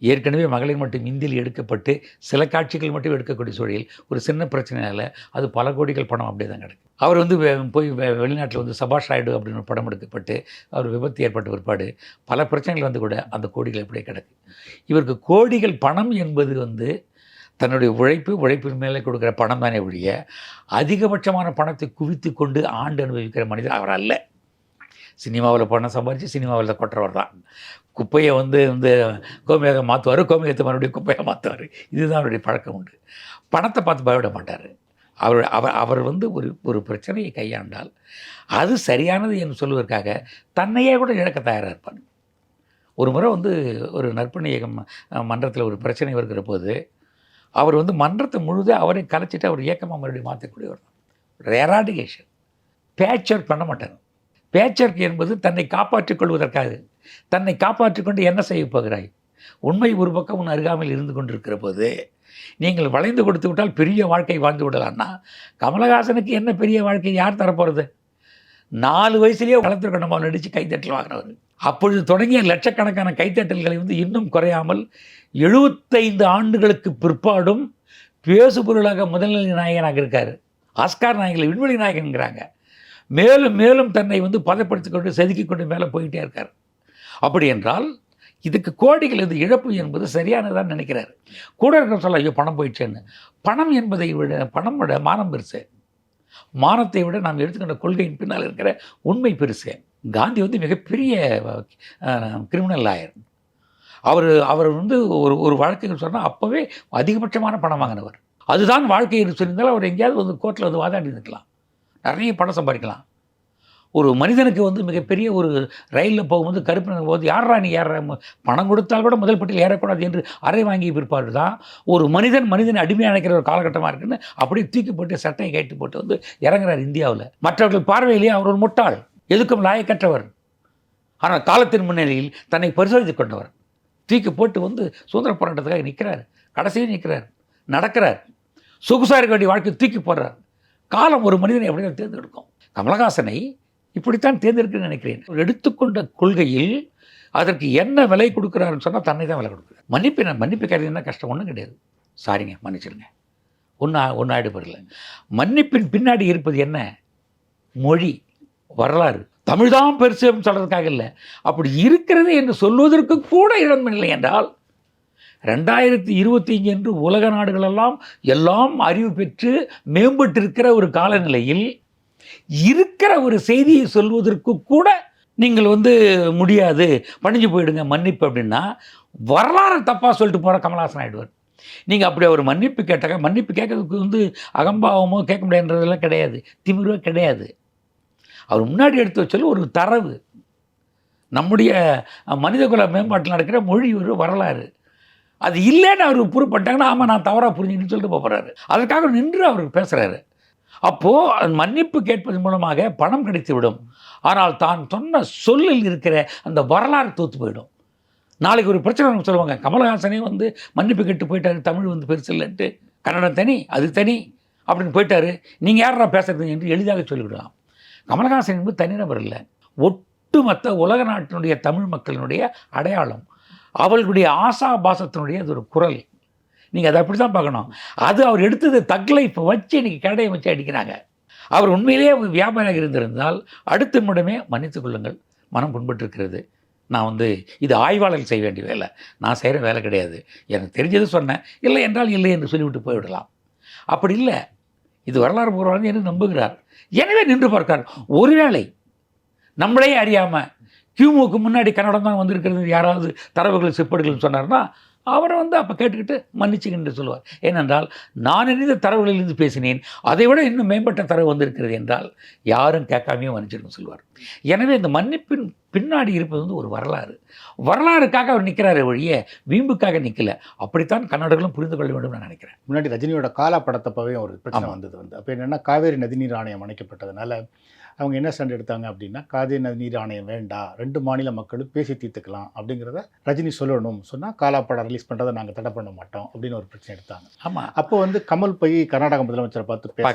ஏற்கனவே மகளிர் மட்டும் இந்தியில் எடுக்கப்பட்டு சில காட்சிகள் மட்டும் எடுக்கக்கூடிய சூழலில் ஒரு சின்ன பிரச்சனையால் அது பல கோடிகள் பணம் அப்படியே தான் கிடக்கு. அவர் வந்து போய் வெளிநாட்டில் வந்து சபாஷ் ராய்டு அப்படின்னு ஒரு படம் எடுக்கப்பட்டு அவர் விபத்து ஏற்பட்ட பிற்பாடு பல பிரச்சனைகள் வந்து கூட அந்த கோடிகள் அப்படியே கிடக்கு. இவருக்கு கோடிகள் பணம் என்பது வந்து தன்னுடைய உழைப்பின் மேலே கொடுக்குற பணம் தானே ஒழிய அதிகபட்சமான பணத்தை குவித்து கொண்டு ஆண்டு அனுபவிக்கிற மனிதர் அவர் அல்ல. சினிமாவில் பணம் சம்பாரித்து சினிமாவில் கொட்டுறவர் தான். குப்பையை வந்து கோமியாக மாற்றுவார், கோமியத்தை மறுபடியும் குப்பையாக மாற்றுவார். இதுதான் அவருடைய பழக்கம் உண்டு. பணத்தை பார்த்து பயப்பட மாட்டார். அவர் வந்து ஒரு பிரச்சனையை கையாண்டால் அது சரியானது என்று சொல்வதற்காக தன்னையே கூட இழக்க தயாராக இருப்பார். ஒரு முறை வந்து ஒரு நற்பணி இயக்கம் மன்றத்தில் ஒரு பிரச்சனை வருகிற போது அவர் வந்து மன்றத்தை முழுதாக அவரை கலைச்சிட்டு அவர் இயக்கமாக மறுபடியும் மாற்றக்கூடியவர் தான். எராடிகேஷன். பேச்சர் பண்ண மாட்டார். பேச்சர்க் என்பது தன்னை காப்பாற்றிக் கொள்வதற்காக. தன்னை காப்பாற்றிக்கொண்டு என்ன செய்ய போகிறாய்? உண்மை ஒரு பக்கம் உன் அருகாமையில் இருந்து கொண்டிருக்கிற போது நீங்கள் வளைந்து கொடுத்து விட்டால் பெரிய வாழ்க்கை வாழ்ந்து விடலான்னா கமலஹாசனுக்கு என்ன பெரிய வாழ்க்கை யார் தரப்போகிறது? 4 வயசுலேயே களத்தில் நம்ம நடித்து கைத்தட்டல் வாங்கினவர். அப்பொழுது தொடங்கிய லட்சக்கணக்கான கைத்தட்டல்களை வந்து இன்னும் குறையாமல் 75 ஆண்டுகளுக்கு பிற்பாடும் பேசுபொருளாக முதல்நிலை நாயகனாக இருக்கார். ஆஸ்கார் நாயகர்கள் விண்வெளி நாயகன்கிறாங்க. மேலும் மேலும் தன்னை வந்து பதப்படுத்தி கொண்டு செதுக்கி கொண்டு மேலே போயிட்டே இருக்கார். அப்படி என்றால் இதுக்கு கோடிகள் இது இழப்பு என்பது சரியானதான் நினைக்கிறார். கூட இருக்கிற சொல்ல ஐயோ பணம் போயிடுச்சேன்னு. பணம் என்பதை விட மானம் பெருசு. மானத்தை விட நாம் எடுத்துக்கொண்ட கொள்கையின் பின்னால் இருக்கிற உண்மை பெருசு. காந்தி வந்து மிகப்பெரிய கிரிமினல் லாயர். அவர் வந்து ஒரு வழக்குன்னு சொன்னால் அப்போவே அதிகபட்சமான பணம் வாங்கினவர். அதுதான் வாழ்க்கை என்று சொல்லியிருந்தால் அவர் எங்கேயாவது வந்து கோர்ட்டில் வந்து வாதாடி இருக்கலாம், நிறைய பணம் சம்பாதிக்கலாம். ஒரு மனிதனுக்கு வந்து மிகப்பெரிய ஒரு ரயிலில் போகும்போது கருப்பு போது யாரா நீ ஏற பணம் கொடுத்தால் கூட முதல் பட்டியல் ஏறக்கூடாது என்று அறை வாங்கி பிற்பாடு தான் ஒரு மனிதனை அடிமையாக நினைக்கிற ஒரு காலகட்டமாக இருக்குன்னு அப்படியே தூக்கி போட்டு சட்டையை கட்டி போட்டு வந்து இறங்குறார் இந்தியாவில். மற்றவர்கள் பார்வையிலேயே அவர் ஒரு முட்டாள், எதுக்கும் லாயக்கற்றவர். ஆனால் காலத்தின் முன்னிலையில் தன்னை பரிசோதித்து கொண்டவர். தூக்கி போட்டு வந்து சுதந்திர போராட்டத்துக்காக நிற்கிறார், கடைசியும் நிற்கிறார், நடக்கிறார், சொகுசாக இருக்க வேண்டிய வாழ்க்கை தூக்கி போடுறார். காலம் ஒரு மனிதனை எப்படி தான் தேர்ந்தெடுக்கும். கமலஹாசனை இப்படித்தான் தேர்ந்தெடுக்கிறேன்னு நினைக்கிறேன். எடுத்துக்கொண்ட கொள்கையில் அதற்கு என்ன விலை கொடுக்குறாருன்னு சொன்னால் தன்னை தான் விலை கொடுக்குறாரு. மன்னிப்பு கேட்கறதுன்னா கஷ்டம் ஒன்றும் கிடையாது. சாரிங்க மன்னிச்சிடுங்க, ஒன்றும் ஆயிடுபடல. மன்னிப்பின் பின்னாடி இருப்பது என்ன? மொழி, வரலாறு. தமிழ் தான் பெருசு அப்படின்னு சொல்கிறதுக்காக இல்லை, அப்படி இருக்கிறது என்று சொல்வதற்கு கூட இடமில்லை என்றால் 2025 என்று உலக நாடுகளெல்லாம் எல்லாம் அறிவு பெற்று மேம்பட்டிருக்கிற ஒரு காலநிலையில் இருக்கிற ஒரு செய்தியை சொல்வதற்கு கூட நீங்கள் வந்து முடியாது, பணிஞ்சு போயிடுங்க மன்னிப்பு அப்படின்னா வரலாறு தப்பாக சொல்லிட்டு போகிற கமலஹாசன் ஆகிடுவார். நீங்கள் அப்படி அவர் மன்னிப்பு கேட்டாங்க, மன்னிப்பு கேட்கறதுக்கு வந்து அகம்பாவமோ கேட்க முடியாதுன்றதெல்லாம் கிடையாது, திமிரோ கிடையாது. அவர் முன்னாடி எடுத்து வச்சாலும் ஒரு தரவு, நம்முடைய மனிதகுல மேம்பாட்டில் நடக்கிற மொழி ஒரு வரலாறு. அது இல்லைன்னு அவர் ப்ரூவ் பண்ணிட்டாங்கன்னா ஆமாம் நான் தவறாக புரிஞ்சுக்கின்னு சொல்லிட்டு போகிறாரு. அதற்காக நின்று அவர் பேசுகிறாரு. அப்போது மன்னிப்பு கேட்பதன் மூலமாக பணம் கிடைத்துவிடும். ஆனால் தான் சொன்ன சொல்லில் இருக்கிற அந்த வரலாறு தோற்று போயிடும். நாளைக்கு ஒரு பிரச்சனை சொல்லுவாங்க, கமலஹாசனே வந்து மன்னிப்பு கேட்டு போயிட்டாரு, தமிழ் வந்து பெருசு இல்லைன்ட்டு, கன்னடம் தனி அது தனி அப்படின்னு போயிட்டாரு, நீங்கள் யாரா பேசுறது என்று எளிதாக சொல்லிவிடலாம். கமலஹாசன் என்பது தனிநபர் இல்லை, ஒட்டுமொத்த உலக நாட்டினுடைய தமிழ் மக்களினுடைய அடையாளம், அவர்களுடைய ஆசாபாசத்தினுடைய அது ஒரு குரல். நீங்கள் அதை அப்படி தான் பார்க்கணும். அது அவர் எடுத்தது தக்லை இப்போ வச்சு இன்றைக்கி கடையை வச்சு அடிக்கிறாங்க. அவர் உண்மையிலேயே வியாபாரியாக இருந்திருந்தால் அடுத்த நிமிடமே மன்னித்துக் கொள்ளுங்கள், மனம் புண்பட்டிருக்கிறது, நான் வந்து இது ஆய்வாளர்கள் செய்ய வேண்டிய வேலை, நான் செய்கிற வேலை கிடையாது, எனக்கு தெரிஞ்சது சொன்னேன், இல்லை என்றால் இல்லை என்று சொல்லிவிட்டு போய்விடலாம். அப்படி இல்லை, இது வரலாறு பூர்வம் என்று நம்புகிறார். எனவே நின்று பார்க்கிறார். ஒருவேளை நம்மளே அறியாமல் கியூமுக்கு முன்னாடி கன்னடம் தான் வந்திருக்கிறது யாராவது தரவுகள் செப்பேடுகள் சொன்னார்னா அவரை வந்து அப்போ கேட்டுக்கிட்டு மன்னிச்சுக்கின்னு சொல்லுவார். ஏனென்றால் நான் அறிந்த தரவுகளிலிருந்து பேசினேன், அதை விட இன்னும் மேம்பட்ட தரவு வந்திருக்கிறது என்றால் யாரும் கேட்காமையே மன்னிச்சிருன்னு சொல்லுவார். எனவே இந்த மன்னிப்பின் பின்னாடி இருப்பது வந்து ஒரு வரலாறு. வரலாறுக்காக அவர் நிற்கிறாரு ஒழிய வீம்புக்காக நிற்கல. அப்படித்தான் கன்னடர்களும் புரிந்து கொள்ள வேண்டும் நான் நினைக்கிறேன். முன்னாடி ரஜினியோட காலா படத்தப்பவே ஒரு பிரச்சனை வந்தது அப்போ என்னென்னா காவேரி நதிநீர் ஆணையம் அமைக்கப்பட்டதுனால அவங்க என்ன ஸ்டாண்ட் எடுத்தாங்க அப்படின்னா காவேரி நதிநீர் ஆணையம் வேண்டாம், 2 மாநில மக்களும் பேசி தீர்த்துக்கலாம் அப்படிங்கிறத ரஜினி சொல்லணும், சொன்னால் காலா படம் ரிலீஸ் பண்ணுறதை நாங்கள் தடை பண்ண மாட்டோம் அப்படின்னு ஒரு பிரச்சனை எடுத்தாங்க. ஆமாம். அப்போ வந்து கமல் போய் கர்நாடக முதலமைச்சரை பார்த்து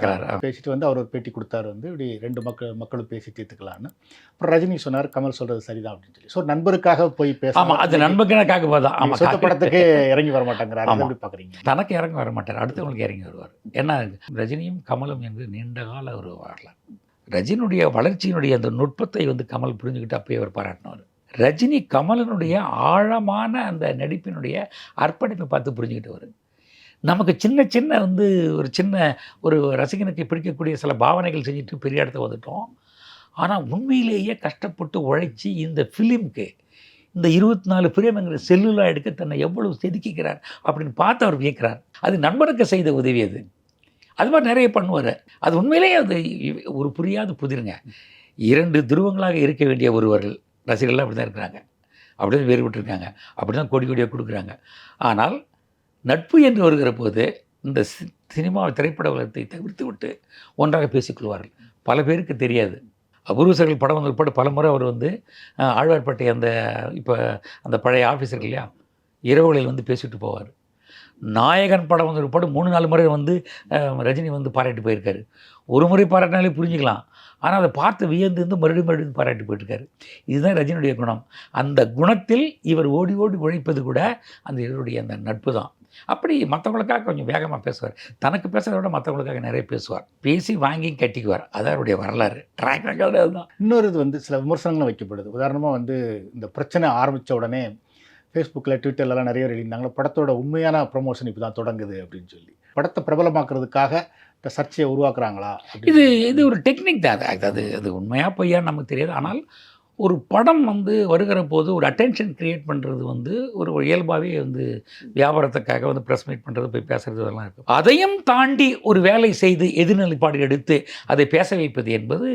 பேசிட்டு வந்து அவர் ஒரு பேட்டி கொடுத்தாரு, வந்து இப்படி 2 மக்களும் பேசி தீர்த்துக்கலான்னு. அப்புறம் ரஜினி சொன்னார் கமல் சொல்கிறது சரிதான் அப்படின்னு சொல்லி. ஸோ நண்பருக்காக போய் பேச, ஆமாம், அது நண்பருக்காக போதான். ஆமாம், சொந்த படத்துக்கு இறங்கி வர மாட்டாங்கிறாரு. எப்படி பார்க்குறீங்க? தனக்கு இறங்கி வர மாட்டார், அடுத்தவங்களுக்கு இறங்கி வருவார். ஏன்னா ரஜினியும் கமலும் என்று நீண்ட கால ஒரு வரலாறு. ரஜினியுடைய வளர்ச்சியினுடைய அந்த நுட்பத்தை வந்து கமல் புரிஞ்சுக்கிட்டு அப்பயே அவர் பாராட்டினார். ரஜினி கமலனுடைய ஆழமான அந்த நடிப்பினுடைய அர்ப்பணிப்பை பார்த்து புரிஞ்சுக்கிட்டு வரும். நமக்கு சின்ன வந்து ஒரு ரசிகனுக்கு பிடிக்கக்கூடிய சில பாவனைகள் செஞ்சுட்டு பெரிய இடத்த வந்துட்டோம். ஆனால் உண்மையிலேயே கஷ்டப்பட்டு உழைச்சி இந்த ஃபிலிம்க்கு இந்த 24 ஃப்ரேம்ங்கிற செல்லுலா எடுக்க தன்னை எவ்வளவு செதுக்கிக்கிறார் அப்படின்னு பார்த்து அவர் வியக்கிறார். அது நண்பனுக்கு செய்த உதவி அது. அது மாதிரி நிறைய பண்ணுவார். அது உண்மையிலேயே அது ஒரு புரியாத புதிருங்க. 2 துருவங்களாக இருக்க வேண்டிய ஒருவர்கள் ரசிகர்கள்லாம் அப்படி தான் இருக்கிறாங்க, அப்படி தான் வேறுபட்டுருக்காங்க, அப்படி தான் கொடி கொடியாக கொடுக்குறாங்க. ஆனால் நட்பு என்று வருகிற போது இந்த சினிமா திரைப்பட உலகத்தை தவிர்த்து விட்டு ஒன்றாக பேசிக்கொள்வார்கள். பல பேருக்கு தெரியாது. அபூர்வசர்கள் படம் வந்த பிற்பாடு பல முறை அவர் வந்து ஆழ்வார்பேட்டை இப்போ அந்த பழைய ஆஃபீஸர் இல்லையா, இரவுகளில் வந்து பேசிட்டு போவார். நாயகன் படம் வந்த பிற்பாடு 3-4 முறை வந்து ரஜினி வந்து பாராட்டி போயிருக்காரு. ஒரு முறை பாராட்டினாலே புரிஞ்சுக்கலாம், ஆனால் அதை பார்த்து வியந்து மறுபடியும் பாராட்டி போயிட்டுருக்காரு. இதுதான் ரஜினியுடைய குணம். அந்த குணத்தில் இவர் ஓடி ஓடி உழைப்பது கூட அந்த இவருடைய அந்த நட்பு தான். அப்படி மற்றவங்களுக்காக கொஞ்சம் வேகமாக பேசுவார். தனக்கு பேசுகிறத விட மற்றவங்களுக்காக நிறைய பேசுவார். பேசி வாங்கி கட்டிக்குவார். அதான் அவருடைய வரலாறு. ட்ராக் ரெக்கார்டு அதுதான். இன்னொரு இது வந்து சில விமர்சனங்களும் வைக்கப்படுது. உதாரணமாக வந்து இந்த பிரச்சனை ஆரம்பித்த உடனே ஃபேஸ்புக்கில் ட்விட்டர்லலாம் நிறைய எழுதினாங்க, படத்தோட உண்மையான ப்ரொமோஷன் இப்போ தான் தொடங்குது அப்படின்னு சொல்லி. படத்தை பிரபலமாக்குறதுக்காக இந்த சர்ச்சையை உருவாக்குறாங்களா? இது ஒரு டெக்னிக் தான். அது உண்மையாக பொய்யா நமக்கு தெரியாது. ஆனால் ஒரு படம் வந்து வருகிற போது ஒரு அட்டென்ஷன் க்ரியேட் பண்ணுறது வந்து ஒரு இயல்பாகவே வந்து வியாபாரத்துக்காக வந்து ப்ரெஸ் மீட் பண்ணுறது, போய் பேசுகிறது இதெல்லாம் இருக்குது. அதையும் தாண்டி ஒரு வேலை செய்து எதிர்நிலைப்பாடு எடுத்து அதை பேச வைப்பது என்பது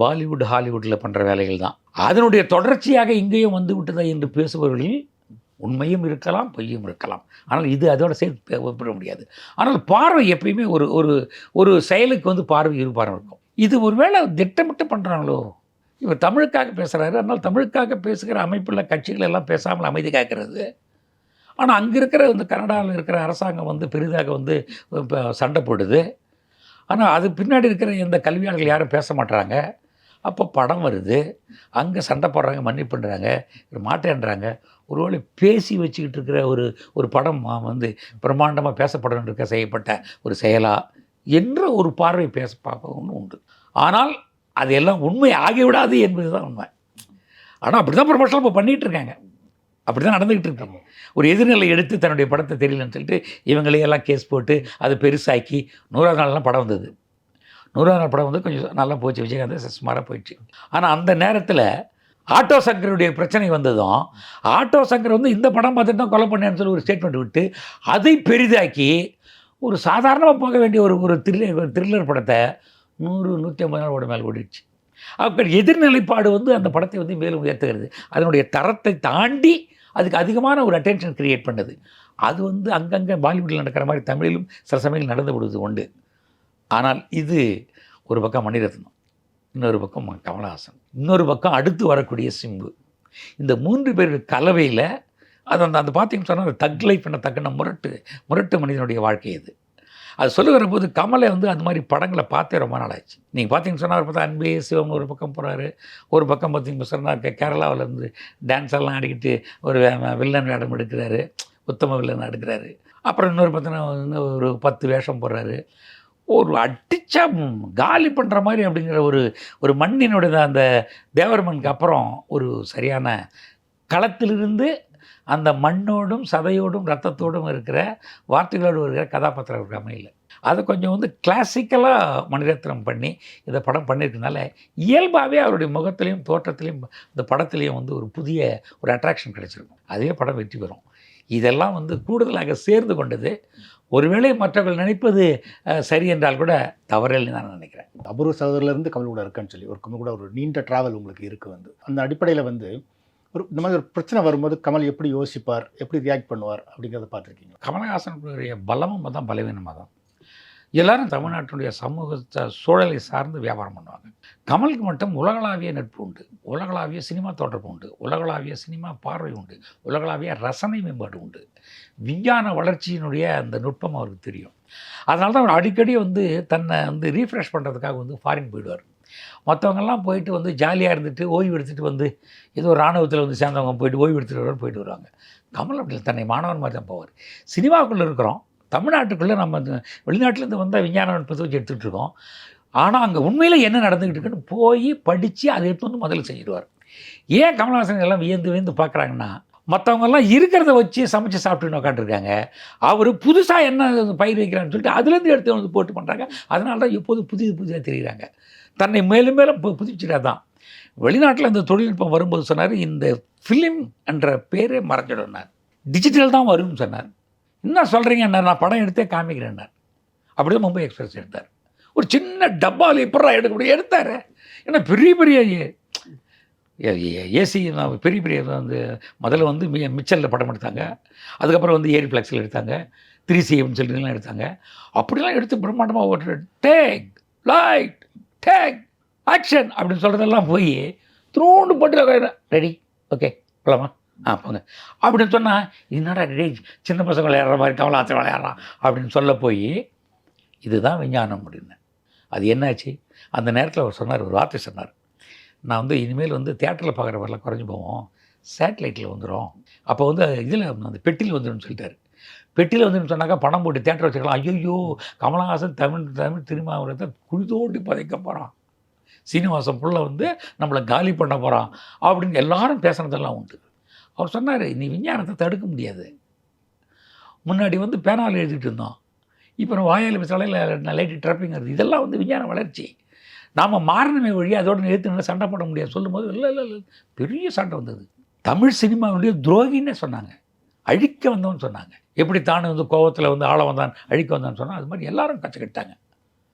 பாலிவுட் ஹாலிவுட்டில் பண்ணுற வேலைகள் தான். அதனுடைய தொடர்ச்சியாக இங்கேயும் வந்து விட்டதா என்று பேசுபவர்களில் உண்மையும் இருக்கலாம், பொய்யும் இருக்கலாம். ஆனால் இது அதோட சேர்த்து ஒப்பிட முடியாது. ஆனால் பார்வை எப்பயுமே ஒரு செயலுக்கு வந்து பார்வை இருபாரம் இருக்கும். இது ஒரு வேளை திட்டமிட்டு பண்ணுறாங்களோ, இவர் தமிழுக்காக பேசுகிறாரு, அதனால் தமிழுக்காக பேசுகிற அமைப்புள்ள கட்சிகள் எல்லாம் பேசாமல் அமைதி காக்கிறது. ஆனால் அங்கே இருக்கிற இந்த கனடாவில் இருக்கிற அரசாங்கம் வந்து பெரிதாக வந்து இப்போ சண்டை போடுது. ஆனால் அது பின்னாடி இருக்கிற இந்த கல்வியாளர்கள் யாரும் பேச மாட்டுறாங்க. அப்போ படம் வருது, அங்கே சண்டை போடுறாங்க, மன்னிப்பு பண்ணுறாங்க, மாட்டேன்றாங்க. ஒருவேளை பேசி வச்சுக்கிட்டு இருக்கிற ஒரு படம் வந்து பிரம்மாண்டமாக பேசப்படணும் இருக்க செய்யப்பட்ட ஒரு செயலா என்ற ஒரு பார்வை பார்ப்பவங்க உண்டு. ஆனால் அது எல்லாம் உண்மை ஆகிவிடாது என்பது தான் உண்மை. ஆனால் அப்படி தான் ப்ரொமோஷன் இப்போ பண்ணிகிட்ருக்காங்க, அப்படி தான் நடந்துக்கிட்டு இருக்காங்க. ஒரு எதிர்நிலை எடுத்து தன்னுடைய படத்தை தெரியலன்னு சொல்லிட்டு இவங்களையெல்லாம் கேஸ் போட்டு அதை பெருசாக்கி 100ஆவது நாள்லாம் படம் வந்தது. 100ஆவது நாள் படம் வந்து கொஞ்சம் நல்லா போச்சு, விஜயகாந்த் சுமாராக போயிடுச்சு. ஆனால் அந்த நேரத்தில் ஆட்டோ சங்கருடைய பிரச்சனை வந்ததும் ஆட்டோ சங்கர் வந்து இந்த படம் பார்த்துட்டு தான் கொலை பண்ணேன்னு சொல்லி ஒரு ஸ்டேட்மெண்ட் விட்டு அதை பெரிதாக்கி ஒரு சாதாரணமாக போக வேண்டிய ஒரு த்ரில்லர் படத்தை 100-150 நாளோட மேலே ஓடிடுச்சு. அப்போ எதிர்நிலைப்பாடு வந்து அந்த படத்தை வந்து மேலும் உயர்த்துகிறது. அதனுடைய தரத்தை தாண்டி அதுக்கு அதிகமான ஒரு அட்டென்ஷன் க்ரியேட் பண்ணுது. அது வந்து அங்கங்கே பாலிவுட்டில் நடக்கிற மாதிரி தமிழிலும் சில சமயங்கள் நடந்து விடுவது உண்டு. ஆனால் இது ஒரு பக்கம் மணிரத்னம், இன்னொரு பக்கம் கமலஹாசன், இன்னொரு பக்கம் அடுத்து வரக்கூடிய சிம்பு. இந்த 3 பேர் கலவையில் அந்த பார்த்தீங்கன்னு சொன்னால் அந்த தக் லைஃப் என்ன தக்குன முரட்டு மனிதனுடைய வாழ்க்கை இது. அது சொல்லுகிற போது கமலை வந்து அந்த மாதிரி படங்களை பார்த்தே ரொம்ப நாள் ஆச்சு. நீங்கள் பார்த்தீங்கன்னு சொன்னால் பார்த்தா அன்பே சிவம் ஒரு பக்கம் போகிறாரு, ஒரு பக்கம் பார்த்தீங்கன்னு சொன்னால் கேரளாவில் இருந்து டான்ஸ் எல்லாம் ஆடிக்கிட்டு ஒரு வில்லன் வேடம் எடுக்கிறாரு, உத்தம வில்லன் எடுக்கிறாரு. அப்புறம் இன்னொரு பார்த்தீங்கன்னா ஒரு 10 வேஷம் போடுறாரு. ஒரு அடித்தா காலி பண்ணுற மாதிரி அப்படிங்கிற ஒரு மண்ணினுடைய அந்த தேவர்மனுக்கு அப்புறம் ஒரு சரியான களத்திலிருந்து அந்த மண்ணோடும் சதையோடும் ரத்தத்தோடும் இருக்கிற வார்த்தைகளோடு இருக்கிற கதாபாத்திரம் அமையல. அதை கொஞ்சம் வந்து கிளாசிக்கலாக மணிரத்னம் பண்ணி இந்த படம் பண்ணியிருக்கனால இயல்பாகவே அவருடைய முகத்திலையும் தோற்றத்திலையும் இந்த படத்துலேயும் வந்து ஒரு புதிய ஒரு அட்ராக்ஷன் கிடைச்சிருக்கும். அதே படம் வெற்றி பெறும். இதெல்லாம் வந்து கூடுதலாக சேர்ந்து கொண்டது. ஒருவேளை மற்றவர்கள் நினைப்பது சரி என்றால் கூட தவறில்லை நான் நினைக்கிறேன். அபூர்வ சகோதரிலேருந்து கமல் கூட இருக்கான்னு சொல்லி கமல் கூட ஒரு நீண்ட ட்ராவல் உங்களுக்கு இருக்குது வந்து அந்த அடிப்படையில் வந்து இந்த மாதிரி ஒரு பிரச்சனை வரும்போது கமல் எப்படி யோசிப்பார், எப்படி ரியாக்ட் பண்ணுவார் அப்படிங்கிறத பார்த்துருக்கீங்க? கமலஹாசனுடைய பலமும் தான் பலவீனமாக தான். எல்லாரும் தமிழ்நாட்டினுடைய சமூக சூழலை சார்ந்து வியாபாரம் பண்ணுவாங்க. கமலுக்கு மட்டும் உலகளாவிய நட்பு உண்டு, உலகளாவிய சினிமா தொடர்பு உண்டு, உலகளாவிய சினிமா பார்வை உண்டு, உலகளாவிய ரசனை மேம்பாடு உண்டு. விஞ்ஞான வளர்ச்சியினுடைய அந்த நுட்பம் அவருக்கு தெரியும். அதனால தான் அவர் அடிக்கடி வந்து தன்னை வந்து ரீஃப்ரெஷ் பண்ணுறதுக்காக வந்து ஃபாரின் போயிடுவார். மற்றவங்கெல்லாம் போயிட்டு வந்து ஜாலியாக இருந்துட்டு ஓய்வு எடுத்துகிட்டு வந்து ஏதோ ஒரு இராணுவத்தில் வந்து சேர்ந்தவங்க போயிட்டு ஓய்வு எடுத்துகிட்டு போயிட்டு வருவாங்க. கமல் அப்படி தன்னை மாணவன் மாதிரி தான் போவார். சினிமாவுக்குள்ளே இருக்கிறோம், தமிழ்நாட்டுக்குள்ளே நம்ம வெளிநாட்டிலேருந்து வந்தால் விஞ்ஞான நுட்பத்தை வச்சு எடுத்துகிட்டு இருக்கோம். ஆனால் அங்கே உண்மையில் என்ன நடந்துக்கிட்டு இருக்குன்னு போய் படித்து அதை எடுத்து வந்து முதல்ல செஞ்சிடுவார். ஏன் கமல்ஹாசன் எல்லாம் வியந்து பார்க்குறாங்கன்னா, மற்றவங்கெல்லாம் இருக்கிறத வச்சு சமைச்சு சாப்பிட்டுன்னு உட்காந்துருக்காங்க. அவர் புதுசாக என்ன பயிர் வைக்கிறான்னு சொல்லிட்டு அதுலேருந்து எடுத்து வந்து போட்டு பண்ணுறாங்க. அதனால தான் எப்போதும் புதிதாக தெரியுறாங்க. தன்னை மேலும் மேலும் புதுப்பிச்சுட்டா தான். வெளிநாட்டில் இந்த தொழில்நுட்பம் வரும்போது சொன்னார், இந்த ஃபிலிம் என்ற பேரே மறைஞ்சிடும்னார். டிஜிட்டல் தான் வரும்னு சொன்னார். என்ன சொல்கிறீங்கன்னார், நான் படம் எடுத்தே காமிக்கிறேன்னார். அப்படி தான் மும்பை எக்ஸ்பிரஸ் எடுத்தார். ஒரு சின்ன டப்பாவில் எப்படா எடுக்க முடியும் எடுத்தார். ஏன்னா பெரிய பெரிய ஏசி பெரிய பெரிய வந்து முதல்ல வந்து மிச்சலில் படம் எடுத்தாங்க. அதுக்கப்புறம் வந்து ஏரி ஃப்ளெக்ஸில் எடுத்தாங்க. 3CMன்னு சொல்லிட்டுலாம் எடுத்தாங்க. அப்படிலாம் எடுத்து பிரம்மாண்டமாக ஒரு டேக் லைட் டேக் ஆக்ஷன் அப்படின்னு சொல்கிறதெல்லாம் போய் த்ரோண்டு போட்டு ரெடி ஓகே போலாமா போங்க அப்படின்னு சொன்னால் என்னடா ரெடி சின்ன பசங்க விளையாடுற மாதிரி கமலாசன் விளையாடுறான் அப்படின்னு சொல்ல போய் இதுதான் விஞ்ஞானம் அப்படின்னு. அது என்னாச்சு? அந்த நேரத்தில் அவர் சொன்னார், ஒரு வார்த்தை சொன்னார், நான் வந்து இனிமேல் வந்து தியேட்டரில் பார்க்குற வரலாம் குறைஞ்சி போவோம், சேட்டலைட்டில் வந்துடும், அப்போ வந்து இதில் அந்த பெட்டியில் வந்துடும் சொல்லிட்டார். பெட்டியில் வந்துன்னு சொன்னாக்கா பணம் போட்டு தியேட்டர் வச்சுக்கலாம். ஐயோ கமலஹாசன் தமிழ் திருமாவளத்தை குழி தோண்டி புதைக்க போகிறான், சீனிவாசன் புள்ள வந்து நம்மளை காலி பண்ண போகிறான் அப்படின்னு எல்லாரும் பேசுனதெல்லாம் உண்டு. அவர் சொன்னார், நீ விஞ்ஞானத்தை தடுக்க முடியாது. முன்னாடி வந்து பேனாவில் எழுதிட்டு இருந்தோம், இப்போ நம்ம வாயால் தலையில் லைட்டு ட்ரப்பிங் வருது. இதெல்லாம் வந்து விஞ்ஞான வளர்ச்சி. நாம் மாறணுமே வழி அதோட நிறுத்தி சண்டை போட முடியாது சொல்லும்போது இல்லை பெரிய சண்டை வந்தது. தமிழ் சினிமாவுடைய துரோகின்னே சொன்னாங்க, அழிக்க வந்தவன்னு சொன்னாங்க. எப்படி தானே வந்து கோவத்தில் வந்து ஆழ வந்தான் அழிக்க வந்தான்னு சொன்னால் அது மாதிரி எல்லாரும் கற்றுக்கிட்டாங்க.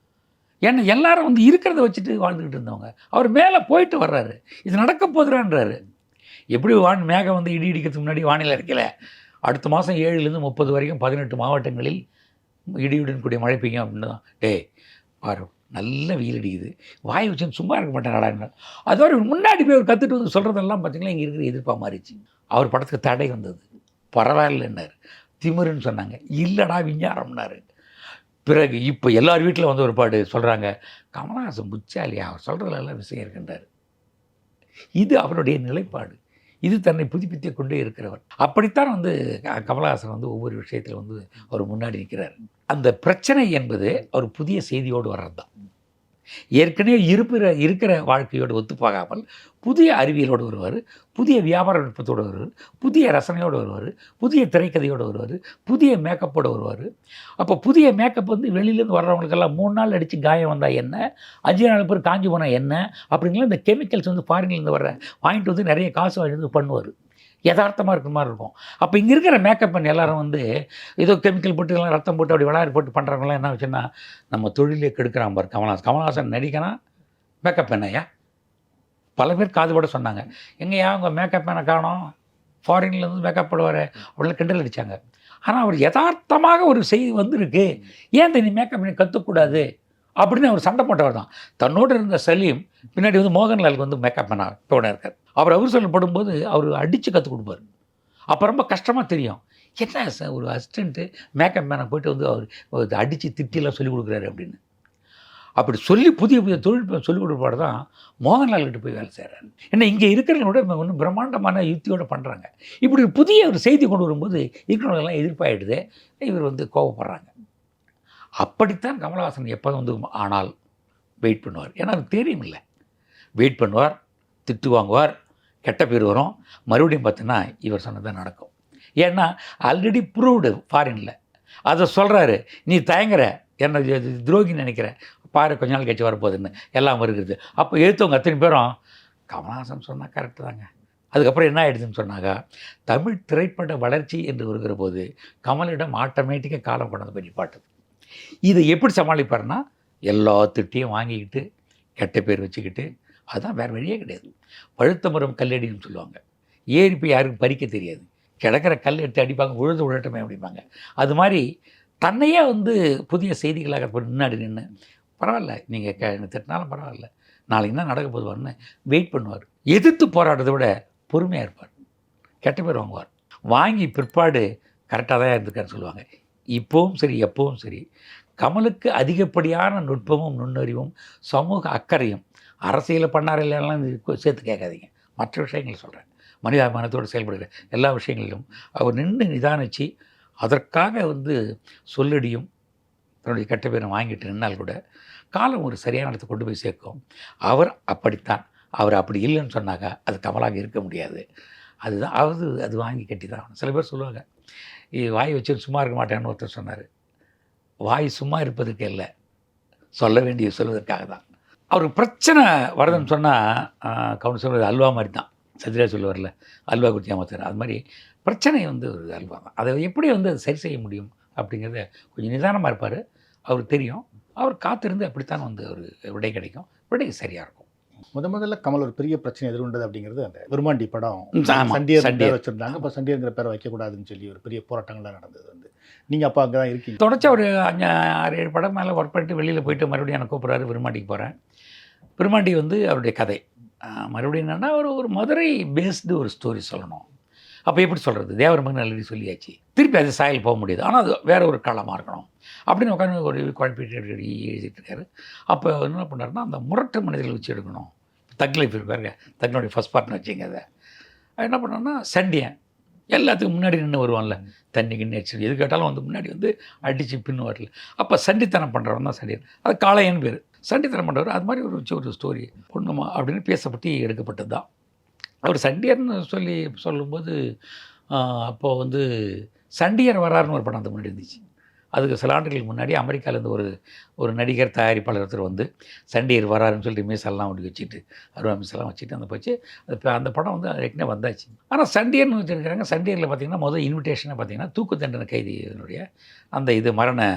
ஏன்னா எல்லாரும் வந்து இருக்கிறத வச்சுட்டு வாழ்ந்துக்கிட்டு இருந்தவங்க. அவர் மேலே போயிட்டு வர்றாரு, இது நடக்க போதுறான்றாரு. எப்படி மேகம் வந்து இடி இடிக்கிறதுக்கு முன்னாடி வானிலை இருக்கல, அடுத்த மாதம் 7லேருந்து 30 வரைக்கும் 18 மாவட்டங்களில் இடியுடன் கூடிய மழை பெய்யும் அப்படின்னு தான். பாரு நல்ல வெயில் அடிக்குது, வாய் வச்சுன்னு சும்மா இருக்க மாட்டேன். அது மாதிரி முன்னாடி போய் அவர் கற்றுட்டு வந்து சொல்கிறதெல்லாம் பார்த்திங்கன்னா இங்கே இருக்கிற எதிர்ப்பாக மாறிச்சு. அவர் படத்துக்கு தடை வந்தது, பரவாயில்லைன்னார். திமிருன்னு சொன்னாங்க, இல்லைடா விஞ்ஞானம்னாரு. பிறகு இப்போ எல்லார் வீட்டில் வந்து ஒரு பாடு சொல்கிறாங்க, கமலஹாசன் புச்சாலியா, அவர் சொல்கிறதுலாம் விஷயம் இருக்கின்றார். இது அவருடைய நிலைப்பாடு, இது தன்னை புதுப்பித்து கொண்டே இருக்கிறவர். அப்படித்தான் வந்து கமலஹாசன் வந்து ஒவ்வொரு விஷயத்தில் வந்து அவர் முன்னாடி நிற்கிறார். அந்த பிரச்சனை என்பது அவர் புதிய செய்தியோடு வர்றது தான். ஏற்கனவே இருக்கிற வாழ்க்கையோடு ஒத்துப்பாகாமல் புதிய அறிவியலோடு வருவார், புதிய வியாபார நுட்பத்தோடு வருவார், புதிய ரசனையோடு வருவார், புதிய திரைக்கதையோடு வருவார், புதிய மேக்கப்போடு வருவார். அப்போ புதிய மேக்கப் வந்து வெளியிலேருந்து வர்றவங்களுக்கெல்லாம் 3 நாள் அடித்து காயம் வந்தால் என்ன, 5 நாள் பேர் காஞ்சி போனால் என்ன அப்படிங்கலாம் இந்த கெமிக்கல்ஸ் வந்து ஃபாரின்லேருந்து வர்ற வாங்கிட்டு வந்து நிறைய காசு வாங்கிட்டு பண்ணுவார். யதார்த்தமாக இருக்கிற மாதிரி இருக்கும். அப்போ இங்கே இருக்கிற மேக்கப் பண்ணி எல்லோரும் வந்து ஏதோ கெமிக்கல் போட்டு எல்லாம் ரத்தம் போட்டு அப்படி விளையாடு போட்டு பண்ணுறவங்களாம் என்ன வச்சுன்னா நம்ம தொழிலே கெடுக்கிறான் பார் கமலஹாசன் நடிக்கணும் மேக்கப் பண்ணையா. பல பேர் காதுபட சொன்னாங்க, எங்கேயா உங்கள் மேக்கப் மேனை காணோம், ஃபாரின்லேருந்து மேக்கப் போடுவார் அப்படிலாம் கிண்டல் அடித்தாங்க. ஆனால் அவர் யதார்த்தமாக ஒரு செய்தி வந்திருக்கு, ஏன் நீ மேக்கப் பண்ணி கற்றுக்கூடாது அப்படின்னு அவர் சண்டை போட்டவர் தான். தன்னோடு இருந்த சலீம் பின்னாடி வந்து மோகன்லாலுக்கு வந்து மேக்கப் பண்ண இப்போ இருக்கார். அவர் சொல்லப்படும்போது அவர் அடித்து கற்றுக் கொடுப்பார். அப்போ ரொம்ப கஷ்டமாக தெரியும், என்ன சார் ஒரு அசிஸ்டண்ட்டு மேக்கப் மேனை போய்ட்டு வந்து அவர் அடித்து திட்டிலாம் சொல்லிக் கொடுக்குறாரு அப்படின்னு. அப்படி சொல்லி புதிய தொழில்நுட்பம் சொல்லிக் கொடுப்பாடு தான் மோகன்லால்கிட்ட போய் வேலை செய்கிறாரு. ஏன்னா இங்கே இருக்கிறவங்களோட ஒன்றும் பிரம்மாண்டமான யுக்தியோடு பண்ணுறாங்க. இப்படி புதிய ஒரு செய்தி கொண்டு வரும்போது இருக்கிறவங்கெல்லாம் எதிர்ப்பாயிடுது, இவர் வந்து கோவப்படுறாங்க. அப்படித்தான் கமலஹாசன் எப்போதும் வந்து ஆனால் வெயிட் பண்ணுவார். ஏன்னா அது தெரியும் இல்லை, வெயிட் பண்ணுவார், திட்டு வாங்குவார், கெட்ட பேர் வரும், மறுபடியும் பார்த்தீங்கன்னா இவர் சொன்னதான் நடக்கும். ஏன்னா ஆல்ரெடி ப்ரூவ்டு ஃபாரினில் அதை சொல்கிறாரு, நீ தயங்குற என்ன துரோகின்னு நினைக்கிற பாரு கொஞ்ச நாள் கழிச்சு வரப்போகுதுன்னு எல்லாம் வருகிறது. அப்போ எழுத்தவங்க அத்தனை பேரும் கமலஹாசன் சொன்னால் கரெக்டு தாங்க. அதுக்கப்புறம் என்ன ஆகிடுதுன்னு சொன்னாங்க, தமிழ் திரைப்பட வளர்ச்சி என்று வருகிற போது கமலிடம் ஆட்டோமேட்டிக்காக காலம் கொண்டது பண்ணி பாட்டுது. இதை எப்படி சமாளிப்பார்னா எல்லா திட்டையும் வாங்கிக்கிட்டு கெட்ட பேர் வச்சுக்கிட்டு, அதுதான் வேறு வழியே கிடையாது. பழுத்த மரம் கல்லடின்னு சொல்லுவாங்க, ஏறி போய் யாருக்கும் பறிக்க தெரியாது, கிடக்கிற கல் எடுத்து அடிப்பாங்க, உழுது உழட்டமே அப்படிப்பாங்க. அது மாதிரி தன்னையே வந்து புதிய செய்திகளாக முன்னாடி நின்று பரவாயில்ல நீங்கள் திட்டினாலும் பரவாயில்ல, நாளைக்கு என்ன நடக்க போதுவார்னு வெயிட் பண்ணுவார். எதிர்த்து போராடுறதை விட பொறுமையாக இருப்பார், கெட்ட பேர் வாங்குவார், வாங்கி பிற்பாடு கரெக்டாக தான் இருந்திருக்காருன்னு சொல்லுவாங்க. இப்போவும் சரி எப்பவும் சரி கமலுக்கு அதிகப்படியான நுட்பமும் நுண்ணறிவும் சமூக அக்கறையும் அரசியலை பண்ணார் இல்லைன்னா சேர்த்து கேட்காதீங்க, மற்ற விஷயங்கள் சொல்கிறேன், மனிதாபிமானத்தோடு செயல்படுகிற எல்லா விஷயங்களிலும் அவர் நின்று நிதானித்து அதற்காக வந்து சொல்லடியும் தன்னுடைய கெட்ட பேரை வாங்கிட்டு நின்னால் கூட காலம் ஒரு சரியான இடத்தை கொண்டு போய் சேர்க்கும். அவர் அப்படித்தான். அவர் அப்படி இல்லைன்னு சொன்னாக்கா அது கமலாக இருக்க முடியாது. அதுதான் அது வாங்கி கட்டி தான் ஆகணும். சில பேர் சொல்லுவாங்க, வாய் வச்சு சும்மா இருக்க மாட்டேன்னு ஒருத்தர் சொன்னார். வாய் சும்மா இருப்பதற்கு இல்லை, சொல்ல வேண்டிய சொல்வதற்காக தான். அவருக்கு பிரச்சனை வருதுன்னு சொன்னால் கவுன் சொல்வது அல்வா மாதிரி தான். சத்யா சொல்லுவார்ல, அல்வா குத்தி ஏமாத்துறாரு. அது மாதிரி பிரச்சனை வந்து ஒரு அல்வா தான். அதை எப்படி வந்து அதை சரி செய்ய முடியும் அப்படிங்கிறத கொஞ்சம் நிதானமாக இருப்பார். அவருக்கு தெரியும். அவர் காத்திருந்து அப்படித்தான் வந்து ஒரு விடை கிடைக்கும். விடை சரியாக இருக்கும். முதல்ல கமல் ஒரு பெரிய பிரச்சனை எதிர்கொண்டது அப்படிங்கிறது அந்த விருமாண்டி படம் ஆமா, சண்டியர் சண்டியர். வச்சுருந்தாங்க. இப்போ சண்டியர்ங்கிற பேரை வைக்கக்கூடாதுன்னு சொல்லி ஒரு பெரிய போராட்டங்கள்லாம் நடந்தது. நீங்கள் அப்போ அங்கே தான் இருக்கீங்க. தொடர்ச்சி ஒரு 6-7 படம் மேலே ஒர்க் பண்ணிட்டு வெளியில் போயிட்டு மறுபடியும் எனக்கு கூப்பிட்றாரு, விருமாண்டிக்கு போகிறேன். விருமாண்டி வந்து அவருடைய கதை மறுபடியும் என்னென்னா ஒரு மதுரை பேஸ்டு ஒரு ஸ்டோரி சொல்லணும். அப்போ எப்படி சொல்கிறது, தேவர் மகன் ஆல்ரெடி சொல்லியாச்சு, திருப்பி அது சாயல் போக முடியாது, ஆனால் அது வேறு ஒரு காலமாக இருக்கணும் அப்படின்னு உட்காந்து ஒரு குழப்பிட்டு எழுதிட்டு இருக்காரு. அப்போ என்ன பண்ணாருன்னா, அந்த முரட்டு மனிதர்களை வச்சு எடுக்கணும். தக் லைஃப் இருப்பாருங்க, தக்னுடைய ஃபஸ்ட் பார்ட்னு வச்சுங்க. அதை என்ன பண்ணோன்னா, சண்டியன் எல்லாத்துக்கும் முன்னாடி நின்று வருவான்ல, தண்ணி கிண்ணி அடிச்சு எது கேட்டாலும் வந்து முன்னாடி வந்து அடித்து பின்னு வரல. அப்போ சண்டித்தனம் பண்ணுறவன் தான் சண்டியன். அது காளையன் பேர். சண்டித்தனம் பண்ணுறவர் அது மாதிரி ஒரு ஸ்டோரி பொண்ணுமா அப்படின்னு பேசப்பட்டு எடுக்கப்பட்டது தான். அவர் சண்டியர்னு சொல்லும்போது அப்போது வந்து சண்டியர் வராருன்னு ஒரு படம் அந்த முன்னாடி இருந்துச்சு. அதுக்கு சில ஆண்டுகளுக்கு முன்னாடி அமெரிக்காவிலேருந்து ஒரு நடிகர் தயாரிப்பாளர் ஒருத்தர் வந்து சண்டியர் வராருன்னு சொல்லிட்டு மீசெல்லாம் ஒட்டி வச்சுட்டு அருவா மீசெல்லாம் வச்சுட்டு அந்த போச்சு. அந்த படம் வந்து ஏற்கனவே வந்தாச்சு. ஆனால் சண்டியர்னு வச்சுருக்கிறாங்க. சண்டியரில் பார்த்திங்கன்னா முதல் இன்விடேஷனை பார்த்திங்கன்னா தூக்கு தண்டனை கைதியினுடைய அந்த மரண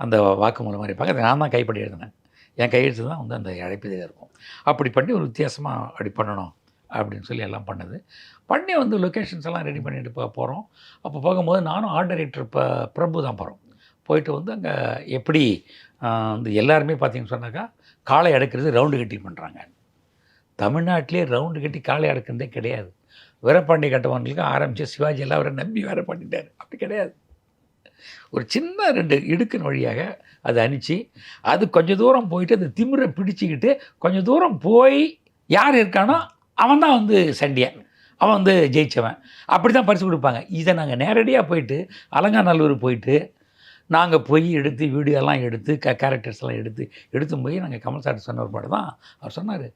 அந்த வாக்குமூலம் மாதிரி பார்க்க நான் தான் கைப்படி எழுதினேன். என் கையெழுத்து தான் வந்து அந்த அழைப்பிதழ் இருக்கும். அப்படி பண்ணி ஒரு வித்தியாசமாக அப்படி பண்ணணும் அப்படின்னு சொல்லி எல்லாம் பண்ணி வந்து லொக்கேஷன்ஸ் எல்லாம் ரெடி பண்ணிட்டு போகிறோம். அப்போ போகும்போது நானும் ஆர்ட் டைரக்டர் பிரபு தான் போகிறோம். போயிட்டு வந்து அங்கே எப்படி வந்து எல்லாருமே பார்த்தீங்கன்னு சொன்னாக்கா காளை அடக்கிறது ரவுண்டு கட்டி பண்ணுறாங்க. தமிழ்நாட்டிலே ரவுண்டு கட்டி காளை அடக்கிறதே கிடையாது. வீரபாண்டிய கட்டவங்களுக்கு ஆரம்பித்து சிவாஜி எல்லாம் அவரை நம்பி வேற பண்ணிட்டார். அப்படி கிடையாது. ஒரு சின்ன 2 இடுக்கின் வழியாக அதை அணிச்சு அது கொஞ்சம் தூரம் போயிட்டு அந்த திமிரை பிடிச்சிக்கிட்டு கொஞ்சம் தூரம் போய் யார் இருக்கானோ அவன் தான் வந்து சண்டியன், அவன் வந்து ஜெயிச்சவன், அப்படி தான் பரிசு கொடுப்பாங்க. இதை நாங்கள் நேரடியாக போயிட்டு அலங்காநல்லூர் போயிட்டு நாங்கள் போய் எடுத்து வீடியோலாம் எடுத்து கேரக்டர்ஸ்லாம் எடுத்து போய் நாங்கள் கமல் சார் சொன்ன ஒரு படம் தான். அவர் சொன்னார்,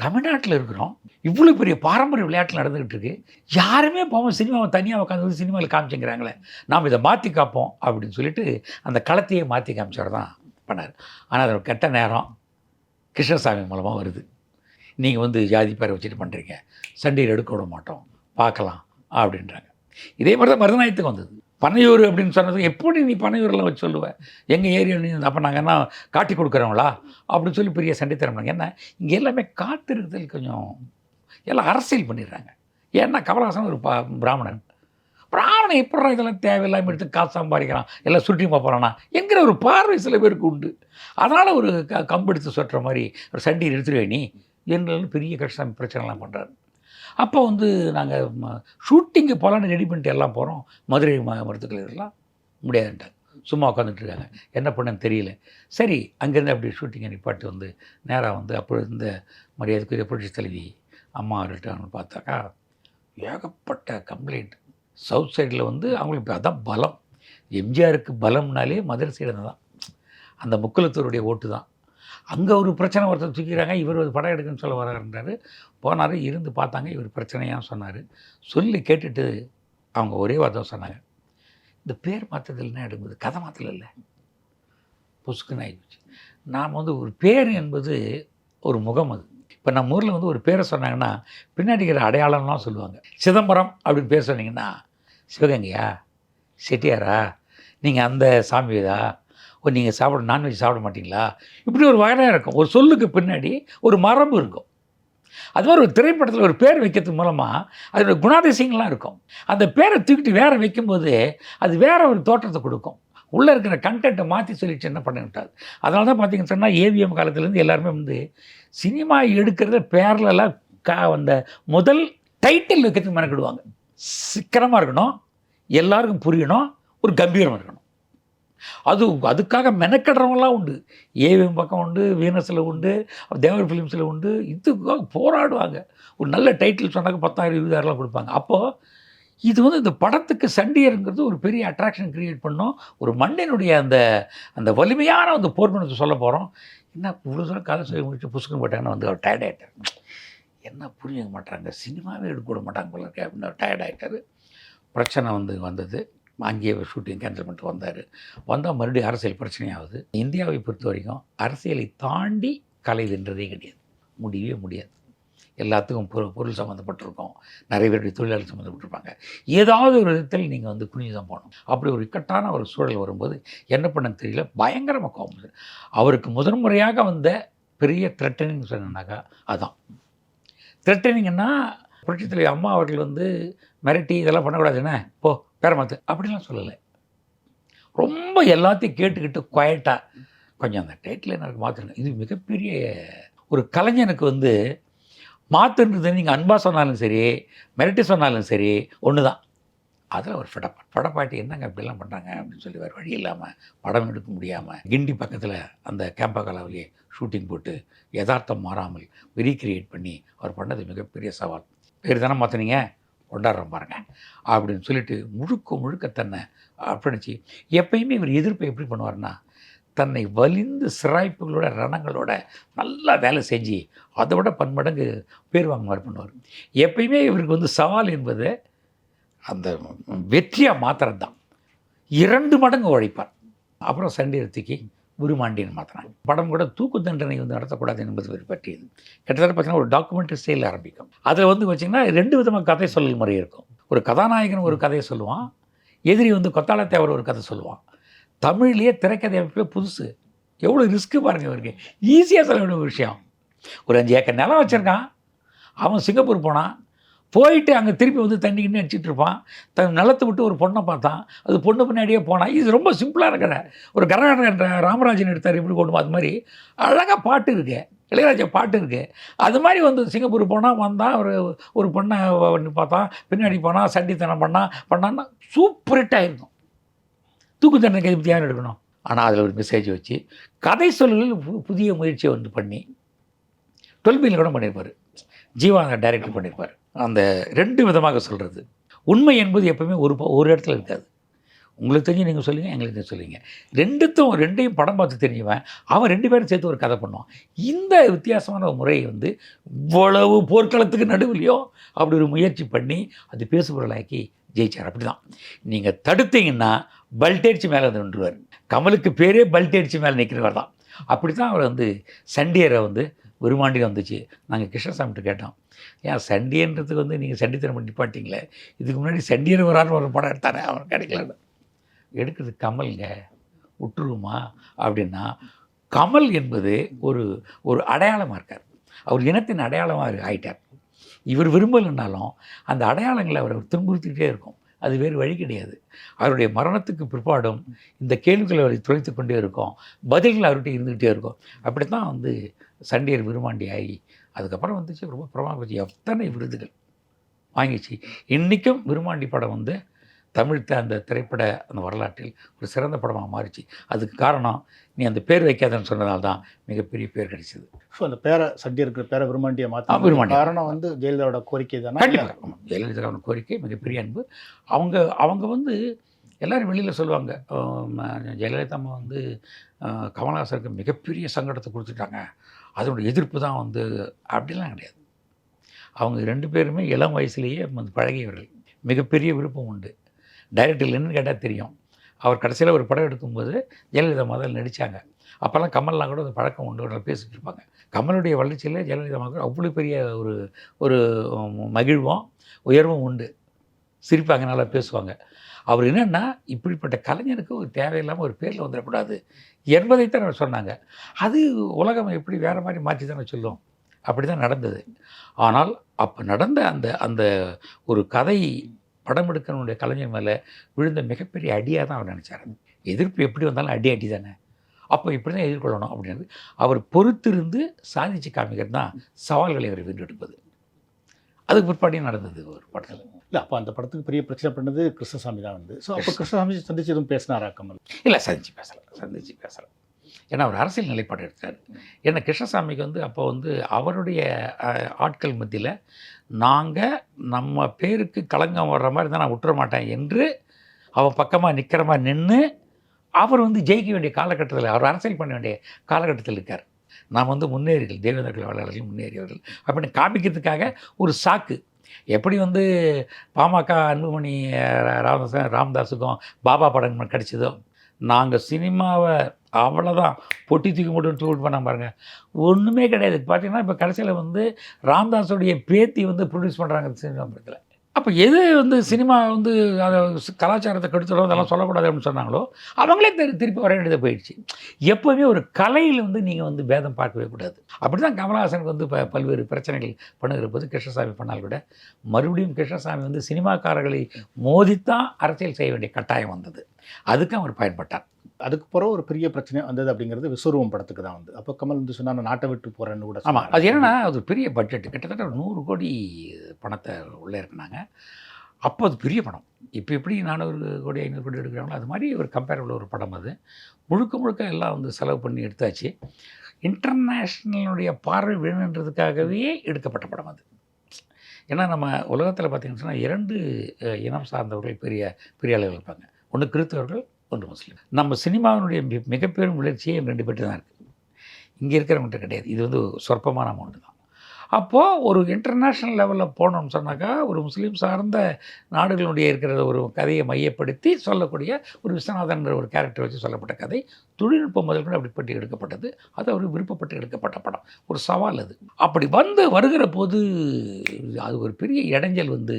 தமிழ்நாட்டில் இருக்கிறோம், இவ்வளோ பெரிய பாரம்பரிய விளையாட்டு நடந்துக்கிட்டு இருக்கு, யாருமே போவோம் சினிமாவை தனியாக உட்காந்து சினிமாவில் காமிச்சிங்கிறாங்களே, நாம் இதை மாற்றி காப்போம் அப்படின்னு சொல்லிட்டு அந்த களத்தையே மாற்றி காமிச்சவர் தான் பண்ணார். ஆனால் அதோட கெட்ட நேரம் கிருஷ்ணசாமி மூலமாக வருது. நீங்கள் வந்து ஜாதி பேரை வச்சுட்டு பண்ணுறீங்க, சண்டையில் எடுக்க விட மாட்டோம், பார்க்கலாம் அப்படின்றாங்க. இதே மாதிரி தான் மருதநாயகத்துக்கு வந்தது. பனையூர் அப்படின்னு சொன்னது, எப்படி நீ பனையூரெலாம் வச்சு சொல்லுவேன், எங்கள் ஏரியாவில் நீ அப்போ நாங்கள் என்ன காட்டி கொடுக்குறோங்களா அப்படின்னு சொல்லி பெரிய சண்டை தரமாங்க. ஏன்னா இங்கே எல்லாமே காத்திருக்கிறதுக்கு கொஞ்சம் எல்லாம் அரசியல் பண்ணிடுறாங்க. ஏன்னா கமலஹாசன் ஒரு பிராமணன் எப்படி இதெல்லாம் தேவையில்லாமல் எடுத்து காசு சம்பாதிக்கிறான், எல்லாம் சுற்றி போகிறானா என்கிற ஒரு பார்வை சில பேருக்கு உண்டு. அதனால் ஒரு கம்பெடுத்து சொல்கிற மாதிரி ஒரு சண்டையை எடுத்துருவே நீ என்று பெரிய கஷ்டம் பிரச்சனைலாம் பண்ணுறாரு. அப்போ வந்து நாங்கள் ஷூட்டிங்கு போகலான்னு ரெடி பண்ணிட்டு எல்லாம் போகிறோம். மதுரை மருத்துவக்கலைஞர்லாம் முடியாதுன்ட்டாங்க, சும்மா உட்காந்துட்ருக்காங்க, என்ன பண்ணன்னு தெரியல. சரி, அங்கேருந்து அப்படி ஷூட்டிங்கை நிப்பாட்டு வந்து நேராக வந்து அப்போ இருந்த மரியாதைக்குரிய புரட்சி தலைவி அம்மா அவர்கிட்ட பார்த்தாக்கா ஏகப்பட்ட கம்ப்ளைண்ட். சவுத் சைடில் வந்து அவங்களுக்கு இப்போ அதான் பலம். எம்ஜிஆருக்கு பலம்னாலே மதுரை சைடு தான், அந்த முக்குலத்தூருடைய ஓட்டு தான். அங்கே ஒரு பிரச்சனை ஒருத்தர் தூக்கிறாங்க, இவர் ஒரு படம் எடுக்குன்னு சொல்ல வராருன்றாரு. போனார், இருந்து பார்த்தாங்க, இவர் பிரச்சனையாக சொன்னார். சொல்லி கேட்டுட்டு அவங்க ஒரே வார்த்தை சொன்னாங்க, இந்த பேர் மாற்றத்தில் எடுக்குது, கதை மாற்றல இல்லை, பொசுக்குன்னு ஆகிடுச்சு. நாம் வந்து ஒரு பேர் என்பது ஒரு முகம். அது இப்போ நம்ம ஊரில் வந்து ஒரு பேரை சொன்னாங்கன்னா பின்னாடி இருக்கிற அடையாளம்லாம் சொல்லுவாங்க. சிதம்பரம் அப்படின்னு பேர் சொன்னீங்கன்னா, சிவகங்கையா, செட்டியாரா, நீங்கள் அந்த சாமியதா, நீங்கள் நான்வெஜ் சாப்பிட மாட்டிங்களா, இப்படி ஒரு வகையாக இருக்கும். ஒரு சொல்லுக்கு பின்னாடி ஒரு மரபு இருக்கும். அது மாதிரி ஒரு திரைப்படத்தில் ஒரு பேர் வைக்கிறது மூலமாக அதோட குணாதிசயங்கள்லாம் இருக்கும். அந்த பேரை தூக்கிட்டு வேறு வைக்கும்போது அது வேறு ஒரு தோற்றத்தை கொடுக்கும். உள்ளே இருக்கிற கண்டென்ட்டை மாற்றி சொல்லிட்டு என்ன பண்ண விட்டாது. அதனால தான் பார்த்தீங்கன்னு சொன்னால் ஏவிஎம் காலத்துலேருந்து எல்லாருமே வந்து சினிமா எடுக்கிறத பேர்லலாம் அந்த முதல் டைட்டில் வைக்கிறதுக்கு மெனக்கிடுவாங்க. சிக்கனமாக இருக்கணும், எல்லாருக்கும் புரியணும், ஒரு கம்பீரம் இருக்கணும். அதுக்காக மெனக்கடுறவங்களாம் உண்டு. ஏவிஎம் பக்கம் உண்டு, வீனஸில் உண்டு, தேவர் ஃபிலிம்ஸில் உண்டு. இதுக்காக போராடுவாங்க. ஒரு நல்ல டைட்டில் சொன்னாக்க 10,000 20,000 கொடுப்பாங்க. அப்போது இது வந்து இந்த படத்துக்கு சண்டியருங்கிறது ஒரு பெரிய அட்ராக்ஷன் க்ரியேட் பண்ணோம். ஒரு மண்ணினுடைய அந்த வலிமையான அந்த போர்மனத்தை சொல்ல போகிறோம். என்ன இவ்வளோ தூரம் கதை சொல்லி முடிச்சு புசுக்குன்னு போட்டாங்கன்னா வந்து அவர் டயர்ட் ஆகிட்டார். என்ன புரிஞ்சுக்க மாட்டாங்க, சினிமாவே எடுக்க விட மாட்டாங்க போல இருக்கே அப்படின்னு டயர்ட் ஆகிட்டார். பிரச்சனை வந்தது. அங்கேயே ஷூட்டிங் கேன்சல் பண்ணிட்டு வந்தால் மறுபடியும் அரசியல் பிரச்சனையாகுது. இந்தியாவை பொறுத்த வரைக்கும் அரசியலை தாண்டி கலை வென்றதே கிடையாது, முடியவே முடியாது. எல்லாத்துக்கும் பொருள் சம்மந்தப்பட்டிருக்கோம், நிறைய பேருடைய தொழிலாளர் சம்மந்தப்பட்டிருப்பாங்க. ஏதாவது ஒரு விதத்தில் நீங்கள் வந்து குனிஞ்சு தான் போகணும். அப்படி ஒரு இக்கட்டான ஒரு சூழல் வரும்போது என்ன பண்ண தெரியல, பயங்கரமாக கோபம். அவருக்கு முதன்முறையாக வந்த பெரிய த்ரெட்டனிங் சொன்னாக்கா அதான் த்ரெட்டனிங்கன்னா, புரட்சித் தலைவர் அம்மா அவர்கள் வந்து மிரட்டி இதெல்லாம் பண்ணக்கூடாது, என்ன போ பேரமாத்து அப்படிலாம் சொல்லலை. ரொம்ப எல்லாத்தையும் கேட்டுக்கிட்டு குவைட்டாக கொஞ்சம் அந்த டைட்டில் எனக்கு மாற்றுங்க. இது மிகப்பெரிய ஒரு கலைஞனுக்கு வந்து மாற்றுன்றது நீங்கள் அன்பாக சொன்னாலும் சரி, மிரட்டி சொன்னாலும் சரி ஒன்று தான். அதில் ஒரு படப்பாட்டி என்னங்க இப்படிலாம் பண்ணுறாங்க அப்படின்னு சொல்லி வேறு வழி இல்லாமல் படம் எடுக்க முடியாமல் கிண்டி பக்கத்தில் அந்த கேம்பகலாவிலேயே ஷூட்டிங் போட்டு யதார்த்தம் மாறாமல் ரீக்ரியேட் பண்ணி அவர் பண்ணது மிகப்பெரிய சவால். பேர் தானே மாற்றினீங்க, கொண்டாடுறோம் பாருங்க அப்படின்னு சொல்லிட்டு முழுக்க தன்னை அர்ப்பணிச்சு, எப்பயுமே இவர் எதிர்ப்பை எப்படி பண்ணுவார்னா, தன்னை வலிந்து சிராய்ப்புகளோட ரணங்களோட நல்லா வேலை செஞ்சு அதை விட பன்மடங்கு பேர் வாங்க மாதிரி பண்ணுவார். எப்பயுமே இவருக்கு வந்து சவால் என்பது அந்த வெற்றியாக மாத்திரம் தான். 2 மடங்கு உழைப்பார். அப்புறம் சண்டியரத்துக்கு விருமாண்டின்னு மாற்றினாங்க. படம் கூட தூக்கு தண்டனை வந்து நடத்தக்கூடாது என்பது பற்றியது. கிட்டத்தட்ட பார்த்தீங்கன்னா ஒரு டாக்குமெண்ட்ரி ஸ்டைலில் ஆரம்பிக்கும். அதில் வந்து வச்சிங்கன்னா 2 விதமாக கதை சொல்லல் முறை இருக்கும். ஒரு கதாநாயகன் ஒரு கதையை சொல்லுவான், எதிரி வந்து கொத்தாளத்தேவர் ஒரு கதை சொல்லுவான். தமிழ்லேயே திரைக்கதை அமைப்பே புதுசு. எவ்வளோ ரிஸ்க்கு பாருங்கள் இவருக்கு. ஈஸியாக சொல்ல வேண்டிய ஒரு விஷயம். ஒரு 5 ஏக்கர் நிலம் வச்சுருக்கான், அவன் சிங்கப்பூர் போனான், போயிட்டு அங்கே திருப்பி வந்து தண்ணி கிண்ணி அடிச்சிட்டு இருப்பான். தன் நிலத்தை விட்டு ஒரு பொண்ணை பார்த்தான், அது பொண்ணு பின்னாடியே போனான். இது ரொம்ப சிம்பிளாக இருக்கிற ஒரு கர்நாடக ராமராஜன் எடுத்தார் இப்படி கொண்டு அது மாதிரி அழகாக பாட்டு இருக்கு, இளையராஜா பாட்டு இருக்குது. அது வந்து சிங்கப்பூர் போனால் வந்தான், ஒரு பொண்ணை பார்த்தான், பின்னாடி போனால் சண்டித்தனம் பண்ணான்னா சூப்பர் ஹிட்டாக இருக்கும். தூக்கு தண்டனை கை பற்றி யார் எடுக்கணும்? ஆனால் அதில் ஒரு மெசேஜ் வச்சு கதை சொல்லலில் புதிய முயற்சியை வந்து பண்ணி 12 கூட பண்ணியிருப்பார். ஜீவா டைரக்டர் பண்ணியிருப்பார். அந்த 2 விதமாக சொல்கிறது. உண்மை என்பது எப்பவுமே ஒரு இடத்துல இருக்காது. உங்களுக்கு தெரிஞ்சு நீங்கள் சொல்லுங்கள், எங்களுக்கு தெரிஞ்சு சொல்லுங்கள். ரெண்டையும் படம் பார்த்து தெரிஞ்சுவேன். அவன் 2 பேரும் சேர்த்து ஒரு கதை பண்ணுவான். இந்த வித்தியாசமான ஒரு முறையை வந்து இவ்வளவு போர்க்களத்துக்கு நடுவுலையும் அப்படி ஒரு முயற்சி பண்ணி அது பேசுபொருளாக்கி ஜெயிச்சார். அப்படி தான் நீங்கள் தடுத்தீங்கன்னா பல்டேடிச்சு மேலே வந்து நின்றுவார். கமலுக்கு பேரே பல்டேடிச்சு மேலே நிற்கிறவர் தான். அப்படி தான் அவர் வந்து சண்டியரை வந்து விருமாண்டியில் வந்துச்சு. நாங்கள் கிருஷ்ணசாமிகிட்ட கேட்டோம், ஏன் சண்டியன்றதுக்கு வந்து நீங்கள் சண்டித்தனம் நிப்பாட்டிங்களே, இதுக்கு முன்னாடி சண்டியர் வரான்னு ஒரு படம் எடுத்தானே, அவன் கிடைக்கலன்னு. எடுக்கிறது கமலுங்க, விட்டுருமா அப்படின்னா, கமல் என்பது ஒரு அடையாளமாக இருக்கார். அவர் இனத்தின் அடையாளமாக ஆகிட்டார். இவர் விரும்பலைன்னாலும் அந்த அடையாளங்களை அவர் துன்புறுத்திக்கிட்டே இருக்கும். அது வேறு வழி கிடையாது. அவருடைய மரணத்துக்கு பிற்பாடும் இந்த கேள்விகளை அவரை துளைத்து கொண்டே இருக்கும், பதில்கள் அவர்கிட்ட இருந்துகிட்டே இருக்கும். அப்படி தான் வந்து சண்டியர் விருமாண்டி ஆகி அதுக்கப்புறம் வந்துச்சு, ரொம்ப பிரமாபதி எத்தனை விருதுகள் வாங்கிச்சு. இன்றைக்கும் விருமாண்டி படம் வந்து தமிழ் அந்த திரைப்பட அந்த வரலாற்றில் ஒரு சிறந்த படமாக மாறிச்சு. அதுக்கு காரணம் நீ அந்த பேர் வைக்காதன்னு சொன்னதால் தான் மிகப்பெரிய பேர் கிடைச்சிது. ஸோ அந்த பேரை சண்டி இருக்கிற பேரை விருமாண்டியை மாற்ற காரணம் வந்து ஜெயலலிதாவோட கோரிக்கை தானே? கண்டிப்பாக ஜெயலலிதாவோட கோரிக்கை, மிகப்பெரிய அன்பு. அவங்க வந்து எல்லோரும் வெளியில் சொல்லுவாங்க, ஜெயலலிதா அம்மா வந்து கமல்ஹாசனுக்கு மிகப்பெரிய சங்கடத்தை கொடுத்துட்டாங்க, அதோட எதிர்ப்பு தான் வந்து அப்படிலாம் கிடையாது. அவங்க 2 பேருமே இளம் வயசுலேயே வந்து பழகியவர்கள். மிகப்பெரிய விருப்பம் உண்டு. டைரக்டர் என்னன்னு கேட்டால் தெரியும். அவர் கடைசியில் ஒரு படம் எடுக்கும்போது ஜெயலலிதா முதல்ல நடித்தாங்க. அப்போல்லாம் கமல்லாம் கூட அந்த பழக்கம் உண்டு, பேசிகிட்டு இருப்பாங்க. கமலுடைய வளர்ச்சியில் ஜெயலலிதா மகள் அவ்வளோ பெரிய ஒரு மகிழ்வும் உயர்வும் உண்டு. சிரிப்பாங்க, நல்லா பேசுவாங்க. அவர் என்னென்னா, இப்படிப்பட்ட கலைஞருக்கு ஒரு தேவையில்லாமல் ஒரு பேரில் வந்துடக்கூடாது என்பதைத்தான் அவர் சொன்னாங்க. அது உலகம் எப்படி வேறு மாதிரி மாற்றி தானே சொல்லும். அப்படி தான் நடந்தது. ஆனால் அப்போ நடந்த அந்த ஒரு கதை படம் எடுக்கணுடைய கலைஞர் மேலே விழுந்த மிகப்பெரிய அடியாக தான் அவர் நினச்சார். எதிர்ப்பு எப்படி வந்தாலும் அடி தானே, அப்போ இப்படி தான் எதிர்கொள்ளணும் அப்படின்றது அவர் பொறுத்திருந்து சாதிச்சு காமிக்கிறது தான் சவால்களை அவர் வென்றெடுப்பது. அதுக்கு பிற்பாடியும் நடந்தது ஒரு படத்தில். இல்லை, அப்போ அந்த படத்துக்கு பெரிய பிரச்சனை பண்ணது கிருஷ்ணசாமி தான் வந்து. ஸோ அப்போ கிருஷ்ணசாமி சந்திச்சு எதுவும் பேசினாரா கமல்? இல்லை, சந்திச்சு பேசலை. ஏன்னா அவர் அரசியல் நிலைப்பாடு எடுத்தார். ஏன்னா கிருஷ்ணசாமிக்கு வந்து அப்போ வந்து அவருடைய ஆட்கள் மத்தியில் நாங்கள் நம்ம பேருக்கு களங்கம் வர்ற மாதிரி தான் நான் விட்டுற மாட்டேன் என்று அவன் பக்கமாக நிற்கிற மாதிரி நின்று அவர் வந்து ஜெயிக்க வேண்டிய காலகட்டத்தில், அவர் அரசியல் பண்ண வேண்டிய காலகட்டத்தில் இருக்கார். நாம் வந்து முன்னேறிகள், தேவேந்திர வேளாளர்கள் முன்னேறியவர்கள் அப்படின்னு காமிக்கிறதுக்காக ஒரு சாக்கு. எப்படி வந்து பாமக அன்புமணி ராமதாஸுக்கும் பாபா படம் கிடச்சிதோ, நாங்கள் சினிமாவை அவ்வளோதான் பொட்டி தூக்கி போட்டு தூக்கிட்டு பண்ண பாருங்கள், ஒன்றுமே கிடையாது. பார்த்தீங்கன்னா இப்போ கடைசியில் வந்து ராமதாஸுடைய பேத்தி வந்து ப்ரொடியூஸ் பண்ணுறாங்க சினிமா படத்தில். அப்போ எது வந்து சினிமா வந்து அதை கலாச்சாரத்தை கெடுத்துடும் அதெல்லாம் சொல்லக்கூடாது அப்படின்னு சொன்னாங்களோ அவங்களே திருப்பி வர வேண்டியது போயிடுச்சு. எப்போவுமே ஒரு கலையில் வந்து நீங்கள் வந்து பேதம் பார்க்கவே கூடாது. அப்படி தான் கமலஹாசனுக்கு வந்து பல்வேறு பிரச்சனைகள் பண்ணுகிற போது கிருஷ்ணசாமி பண்ணால் கூட மறுபடியும் கிருஷ்ணசாமி வந்து சினிமாக்காரர்களை மோதித்தான் அரசியல் செய்ய வேண்டிய கட்டாயம் வந்தது. அதுக்கு அவர் பயன்பட்டார். அதுக்கு பிறகு ஒரு பெரிய பிரச்சனை வந்தது அப்படிங்கிறது விஸ்வரூபம் படத்துக்கு தான் வந்து. அப்போ கமல் வந்து சொன்னா நான் நாட்டை விட்டு போகிறேன்னு கூட. ஆமாம், அது என்னென்னா அது பெரிய பட்ஜெட், கிட்டத்தட்ட 100 கோடி பணத்தை உள்ளே இருக்குனாங்க. அப்போ அது பெரிய படம். இப்போ எப்படி 400 கோடி 500 கோடி எடுக்கிறாங்களோ அது மாதிரி ஒரு கம்பேரபிள் ஒரு படம். அது முழுக்க முழுக்க எல்லாம் வந்து செலவு பண்ணி எடுத்தாச்சு. இன்டர்நேஷ்னலுடைய பார்வை வேணுன்றதுக்காகவே எடுக்கப்பட்ட படம் அது. ஏன்னா நம்ம உலகத்தில் பார்த்திங்கன்னு சொன்னால் 2 இனம் சார்ந்தவர்கள் பெரிய பெரிய அளவில் இருப்பாங்க. ஒன்று கிறிஸ்தவர்கள், ஒன்று முஸ்லீம். நம்ம சினிமாவினுடைய மிகப்பெரும் வளர்ச்சியே 2 பேர்ட்டு தான் இருக்குது. இங்கே இருக்கிறவங்கள்ட்ட கிடையாது. இது வந்து சொற்பமான அமௌண்ட்டு தான். அப்போது ஒரு இன்டர்நேஷ்னல் லெவலில் போனோம்னு சொன்னாக்கா ஒரு முஸ்லீம் சார்ந்த நாடுகளுடைய இருக்கிற ஒரு கதையை மையப்படுத்தி சொல்லக்கூடிய ஒரு விஸ்வநாதன்ற ஒரு கேரக்டர் வச்சு சொல்லப்பட்ட கதை. தொழில்நுட்பம் முதல் கூட அப்படிப்பட்டு எடுக்கப்பட்டது. அது அவர் விருப்பப்பட்டு எடுக்கப்பட்ட படம். ஒரு சவால் அது. அப்படி வருகிற போது அது ஒரு பெரிய இடைஞ்சல் வந்து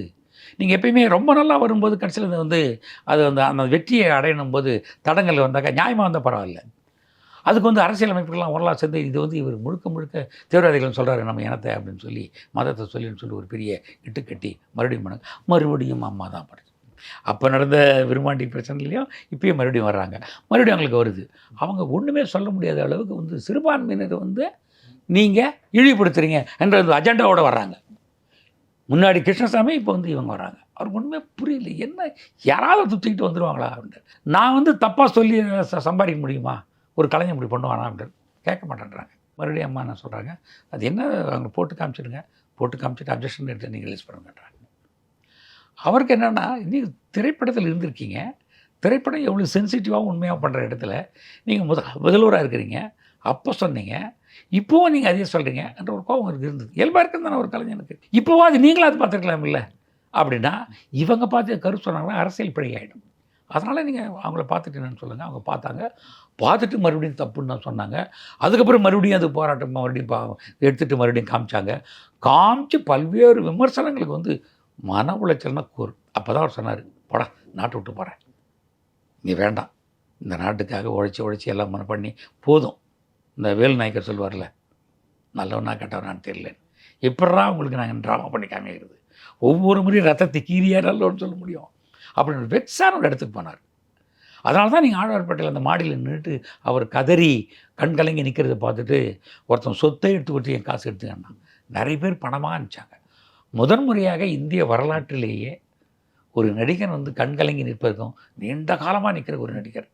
நீங்கள் எப்பயுமே ரொம்ப நல்லா வரும்போது கடைசியில் வந்து அது வந்து அந்த வெற்றியை அடையணும் போது தடங்கள் வந்தாக்கா நியாயமாக வந்தால் பரவாயில்ல. அதுக்கு வந்து அரசியல் அமைப்புகள்லாம் வரலாறு சேர்ந்து இது வந்து இவர் முழுக்க முழுக்க தீவிரவாதிகள் சொல்கிறாரு நம்ம இனத்தை அப்படின்னு சொல்லி மதத்தை சொல்லின்னு சொல்லி ஒரு பெரிய இட்டுக்கட்டி மறுபடியும் அம்மா தான் படுது. அப்போ நடந்த விரும்மாண்டி பிரச்சனைலையும் இப்பயும் மறுபடியும் வர்றாங்க. மறுபடியும் அவங்களுக்கு வருது. அவங்க ஒன்றுமே சொல்ல முடியாத அளவுக்கு வந்து சிறுபான்மையினரை வந்து நீங்கள் இழிவுபடுத்துறீங்க என்ற அந்த அஜெண்டாவோடு வர்றாங்க. முன்னாடி கிருஷ்ணசாமி, இப்போ வந்து இவங்க வராங்க. அவருக்கு ஒன்றுமே புரியல, என்ன யாராவது தூக்கிட்டு வந்துடுவாங்களா அப்படின்ட்டு. நான் வந்து தப்பாக சொல்லி சம்பாதிக்க முடியுமா, ஒரு கலைஞர் இப்படி பண்ணுவானா அப்படின்னு கேட்க மாட்டேன்றாங்க. மறுபடியும் அம்மா என்ன சொல்கிறாங்க, அது என்ன அவங்க போட்டு காமிச்சிடுங்க, போட்டு காமிச்சிட்டு அப்ஜெக்ஷன் எடுத்து நீங்கள் ரிலீஸ் பண்ணுங்கன்றாங்க. அவருக்கு என்னென்னா, நீங்கள் திரைப்படத்தில் இருந்திருக்கீங்க, திரைப்படம் எவ்வளோ சென்சிட்டிவாகவும் உண்மையாக பண்ணுற இடத்துல நீங்கள் முதல்வராக இருக்கிறீங்க, அப்போ சொன்னீங்க, இப்போவும் நீங்கள் அதே சொல்கிறீங்க என்ற ஒரு கோபம் எனக்கு இருந்தது. இயல்பாக இருக்குது தானே ஒரு கலைஞனுக்கு. இப்போவா அது நீங்களும் அது பார்த்துருக்கலாம் இல்லை அப்படின்னா இவங்க பார்த்து கருத்து சொன்னாங்கன்னா அரசியல் பிழை ஆகிடும். அதனால் நீங்கள் அவங்கள பார்த்துட்டு என்னன்னு சொல்லுங்கள். அவங்க பார்த்துட்டு மறுபடியும் தப்புன்னு தான் சொன்னாங்க. அதுக்கப்புறம் மறுபடியும் அது போராட்டம் மறுபடியும் எடுத்துகிட்டு மறுபடியும் காமிச்சு பல்வேறு விமர்சனங்களுக்கு வந்து மன உளைச்சல்னா கூறு. அப்போ தான் அவர் சொன்னார், போடா நாட்டை விட்டு போகிறேன், நீ வேண்டாம், இந்த நாட்டுக்காக உழைச்சி எல்லாம் பண்ணி போதும். இந்த வேலு நாயக்கர் சொல்வார்ல, நல்லவனா கெட்டவனான்னு தெரியல, எப்படா உங்களுக்கு நாங்கள் ட்ராமா பண்ணி காமிக்கிறது, ஒவ்வொரு முறையும் ரத்தத்தை கீரியா நல்லோன்னு சொல்ல முடியும் அப்படின்னு வெக்ஸான ஒரு இடத்துக்கு போனார். அதனால தான் நீங்கள் ஆழ்வார்பேட்டையில் அந்த மாடியில் நின்றுட்டு அவர் கதறி கண்கலங்கி நிற்கிறத பார்த்துட்டு ஒருத்தன் சொத்தை எடுத்து கொடுத்து என் காசு எடுத்துக்கன்னா நிறைய பேர் பணமாக அனுப்பிச்சாங்க. முதன்முறையாக இந்திய வரலாற்றிலேயே ஒரு நடிகர் வந்து கண்கலங்கி நிற்பதும் நீண்ட காலமாக நிற்கிற ஒரு நடிகர்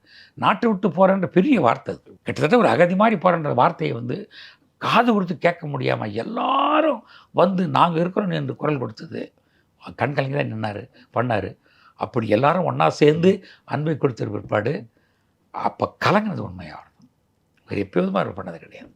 நாட்டை விட்டு போகிறன்ற பெரிய வார்த்தை. அது கிட்டத்தட்ட ஒரு அகதி மாதிரி போகிறன்ற வார்த்தையை வந்து காது கொடுத்து கேட்க முடியாமல் எல்லாரும் வந்து நாங்கள் இருக்கிறோம் என்று குரல் கொடுத்தது கண்கலங்கி தான் நின்னார் பண்ணார். அப்படி எல்லாரும் ஒன்றா சேர்ந்து அன்பை கொடுத்த பிற்பாடு அப்போ கலங்கினது உண்மையாக வேறு எப்போதுமே அவர் பண்ணது கிடையாது.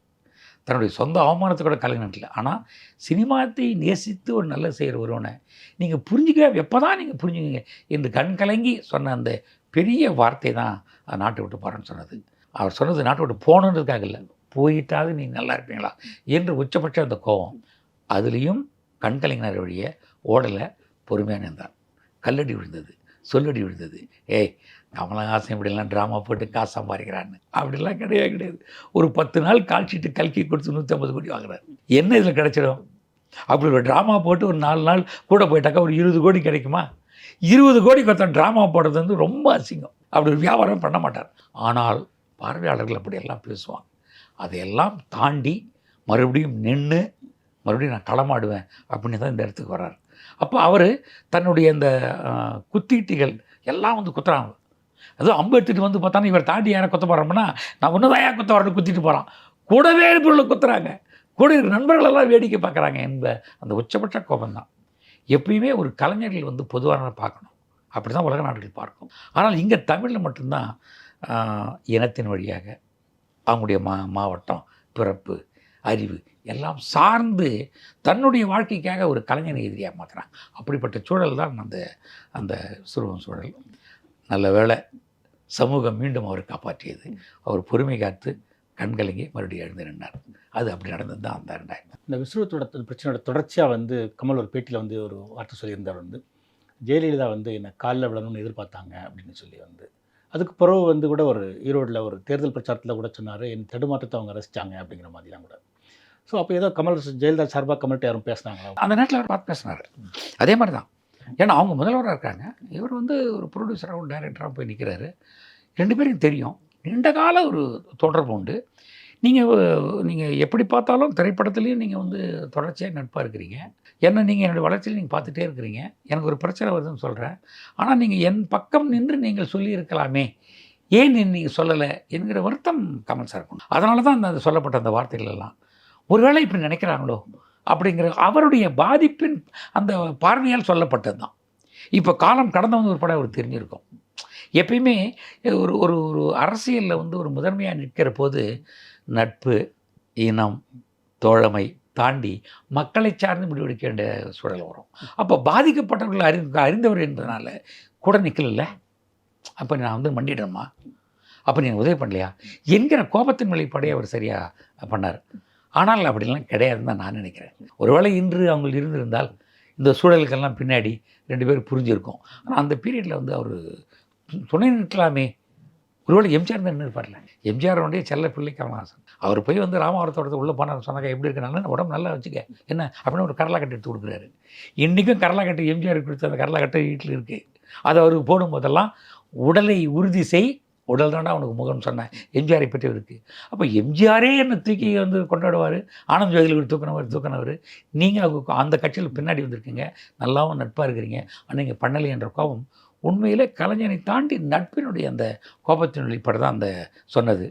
தன்னுடைய சொந்த அவமானத்தை கூட கலங்கினதில்லை. ஆனால் சினிமாத்தை நேசித்து ஒரு நல்ல செய்கிற ஒருவனை நீங்கள் புரிஞ்சுக்க எப்போ தான் நீங்கள் புரிஞ்சுக்கிங்க என்று கண் கலங்கி சொன்ன அந்த பெரிய வார்த்தை தான் நாட்டை விட்டு போகிறேன்னு சொன்னது. அவர் சொன்னது நாட்டை விட்டு போகணுன்றதுக்காக இல்லை, போயிட்டாவது நீங்கள் நல்லா இருப்பீங்களா என்று உச்சபட்ச அந்த கோபம். அதுலேயும் கண் கலங்கினார் வழியே ஓடலை, பொறுமையாக நின்றார். கல்லடி விழுந்தது, சொல்லடி விழுந்தது. ஏய் கமலஹாசன் இப்படிலாம் ட்ராமா போட்டு காசு சம்பாதிக்கிறான்னு அப்படிலாம் கிடையாது. ஒரு 10 நாள் கால்ஷீட்டு கல்கி கொடுத்து 150 கோடி வாங்குறாரு. என்ன இதில் கிடைச்சிடும்? அப்படி ஒரு ட்ராமா போட்டு ஒரு 4 நாள் கூட போயிட்டாக்கா ஒரு 20 கோடி கிடைக்குமா? 20 கோடி ஒருத்தன் ட்ராமா போடுறது வந்து ரொம்ப அசிங்கம். அப்படி ஒரு வியாபாரம் பண்ண மாட்டார். ஆனால் பார்வையாளர்கள் அப்படியெல்லாம் பேசுவாங்க. அதையெல்லாம் தாண்டி மறுபடியும் நின்று மறுபடியும் நான் களமாடுவேன் அப்படின்னு தான் இந்த இடத்துக்கு வர்றார். அப்போ அவர் தன்னுடைய இந்த குத்தீட்டிகள் எல்லாம் வந்து குத்துறாங்க. அதுவும் அம்பு எடுத்துகிட்டு வந்து பார்த்தாலும் இவர் தாண்டி யாரை குத்த போகிறோம்னா நான் ஒன்று தான் ஏன் குத்த வரணும் குத்திட்டு போகிறான். கூடவே பொருளை குத்துறாங்க, கூட இருக்கிற நண்பர்களெல்லாம் வேடிக்கை பார்க்குறாங்க என்ப அந்த உச்சபட்ச கோபம் தான். எப்பயுமே ஒரு கலைஞர்கள் வந்து பொதுவான பார்க்கணும், அப்படி தான் உலக நாடுகள் பார்க்கும். ஆனால் இங்கே தமிழில் மட்டும்தான் இனத்தின் வழியாக அவங்களுடைய மாவட்டம் பிறப்பு, அறிவு எல்லாம் சார்ந்து தன்னுடைய வாழ்க்கைக்காக ஒரு கலைஞனை எதிரியாக மாற்றுறாங்க. அப்படிப்பட்ட சூழல் தான் அந்த சுருவம் சூழல். நல்ல வேளை சமூகம் மீண்டும் அவரை காப்பாற்றியது. அவர் பொறுமை காத்து கண்கலங்கி மறுபடியும் எழுந்து நின்றார். அது அப்படி நடந்தது தான் அந்த 2000. இந்த விஸ்வத்தோட பிரச்சனையோட தொடர்ச்சியாக வந்து கமல் ஒரு பேட்டியில் வந்து ஒரு வார்த்தை சொல்லியிருந்தார் வந்து, ஜெயலலிதா வந்து என்னை காலில் விழணும்னு எதிர்பார்த்தாங்க அப்படின்னு சொல்லி வந்து, அதுக்கு பிறகு வந்து கூட ஒரு ஈரோடில் ஒரு தேர்தல் பிரச்சாரத்தில் கூட சொன்னார், என் தடுமாற்றத்தை அவங்க ரசித்தாங்க அப்படிங்கிற மாதிரிலாம் கூட. ஸோ அப்போ ஏதோ ஜெயலலிதா சார்பாக கமல்கிட்ட யாரும் பேசினாங்களா? அந்த நேரத்தில் அவர் பார்த்து பேசினார். அதே மாதிரி தான். ஏன்னா அவங்க முதல்வராக இருக்காங்க, இவர் வந்து ஒரு ப்ரொடியூசராகவும் டைரக்டராகவும் போய் நிற்கிறாரு. 2 பேரும் தெரியும், நீண்ட கால ஒரு தொடர்பு உண்டு. நீங்கள் எப்படி பார்த்தாலும் திரைப்படத்துலேயும் நீங்கள் வந்து தொடர்ச்சியாக நட்பாக இருக்கிறீங்க. ஏன்னா நீங்கள் என்னுடைய வளர்ச்சியில் நீங்கள் பார்த்துட்டே இருக்கிறீங்க. எனக்கு ஒரு பிரச்சனை வருதுன்னு சொல்கிறேன், ஆனால் நீங்கள் என் பக்கம் நின்று நீங்கள் சொல்லியிருக்கலாமே, ஏன் நீங்கள் சொல்லலை என்கிற வருத்தம் கமல் சார் கொண்டு. அதனால தான் அந்த சொல்லப்பட்ட அந்த வார்த்தைகள் எல்லாம் ஒருவேளை இப்படி நினைக்கிறாங்களோ அப்படிங்கிற அவருடைய பாதிப்பின் அந்த பார்வையால் சொல்லப்பட்டது தான். இப்போ காலம் கடந்த வந்து ஒரு படம் அவர் தெரிஞ்சிருக்கும். எப்பயுமே ஒரு ஒரு ஒரு அரசியலில் வந்து ஒரு முதன்மையாக நிற்கிற போது நட்பு, இனம், தோழமை தாண்டி மக்களை சார்ந்து முடிவெடுக்க வேண்டிய சூழல் வரும். அப்போ பாதிக்கப்பட்டவர்கள் அறிந்தவர் என்பதனால கூட நிற்கல. அப்போ நான் வந்து மண்டிடணுமா, அப்போ நீ உதவி பண்ணலையா என்கிற கோபத்தின் வெளிப்பாடையே அவர் சரியாக பண்ணார். ஆனால் அப்படிலாம் கிடையாதுன்னு தான் நான் நினைக்கிறேன். ஒருவேளை இன்று அவங்க இருந்திருந்தால் இந்த சூழலுக்கெல்லாம் பின்னாடி 2 பேரும் புரிஞ்சிருக்கும். ஆனால் அந்த பீரியடில் வந்து அவர் துணை நிற்கலாமே. ஒருவேளை எம்ஜிஆர் தான் இருப்பார்ல, எம்ஜிஆருடைய செல்ல பிள்ளை கமலஹாசன். அவர் போய் வந்து ராமாவரத்தோட உள்ளே போனார், சொன்னாங்க எப்படி இருக்கனால உடம்பு நல்லா வச்சுக்க என்ன அப்படின்னு ஒரு கரலா கட்டு எடுத்து கொடுக்குறாரு. இன்றைக்கும் கரலா கட்டு எம்ஜிஆர் கொடுத்த அந்த கரலா கட்டு வீட்டில் இருக்குது. அது அவருக்கு போடும்போதெல்லாம் உடலை உறுதி செய், உடல் தாண்டா அவனுக்கு முகம் சொன்னேன் எம்ஜிஆரை பற்றி இருக்குது. அப்போ எம்ஜிஆரே என்னை தூக்கி வந்து கொண்டாடுவார். ஆனந்த் ஜோதிகளுக்கு தூக்கினவர் நீங்கள் அந்த கட்சியில் பின்னாடி வந்திருக்கீங்க, நல்லாவும் நட்பாக இருக்கிறீங்க, ஆனால் நீங்கள் பண்ணலை என்ற கோபம் உண்மையிலே கலைஞனை தாண்டி நட்பினுடைய அந்த கோபத்தின் வெளிப்பாடு தான் அந்த சொன்னது.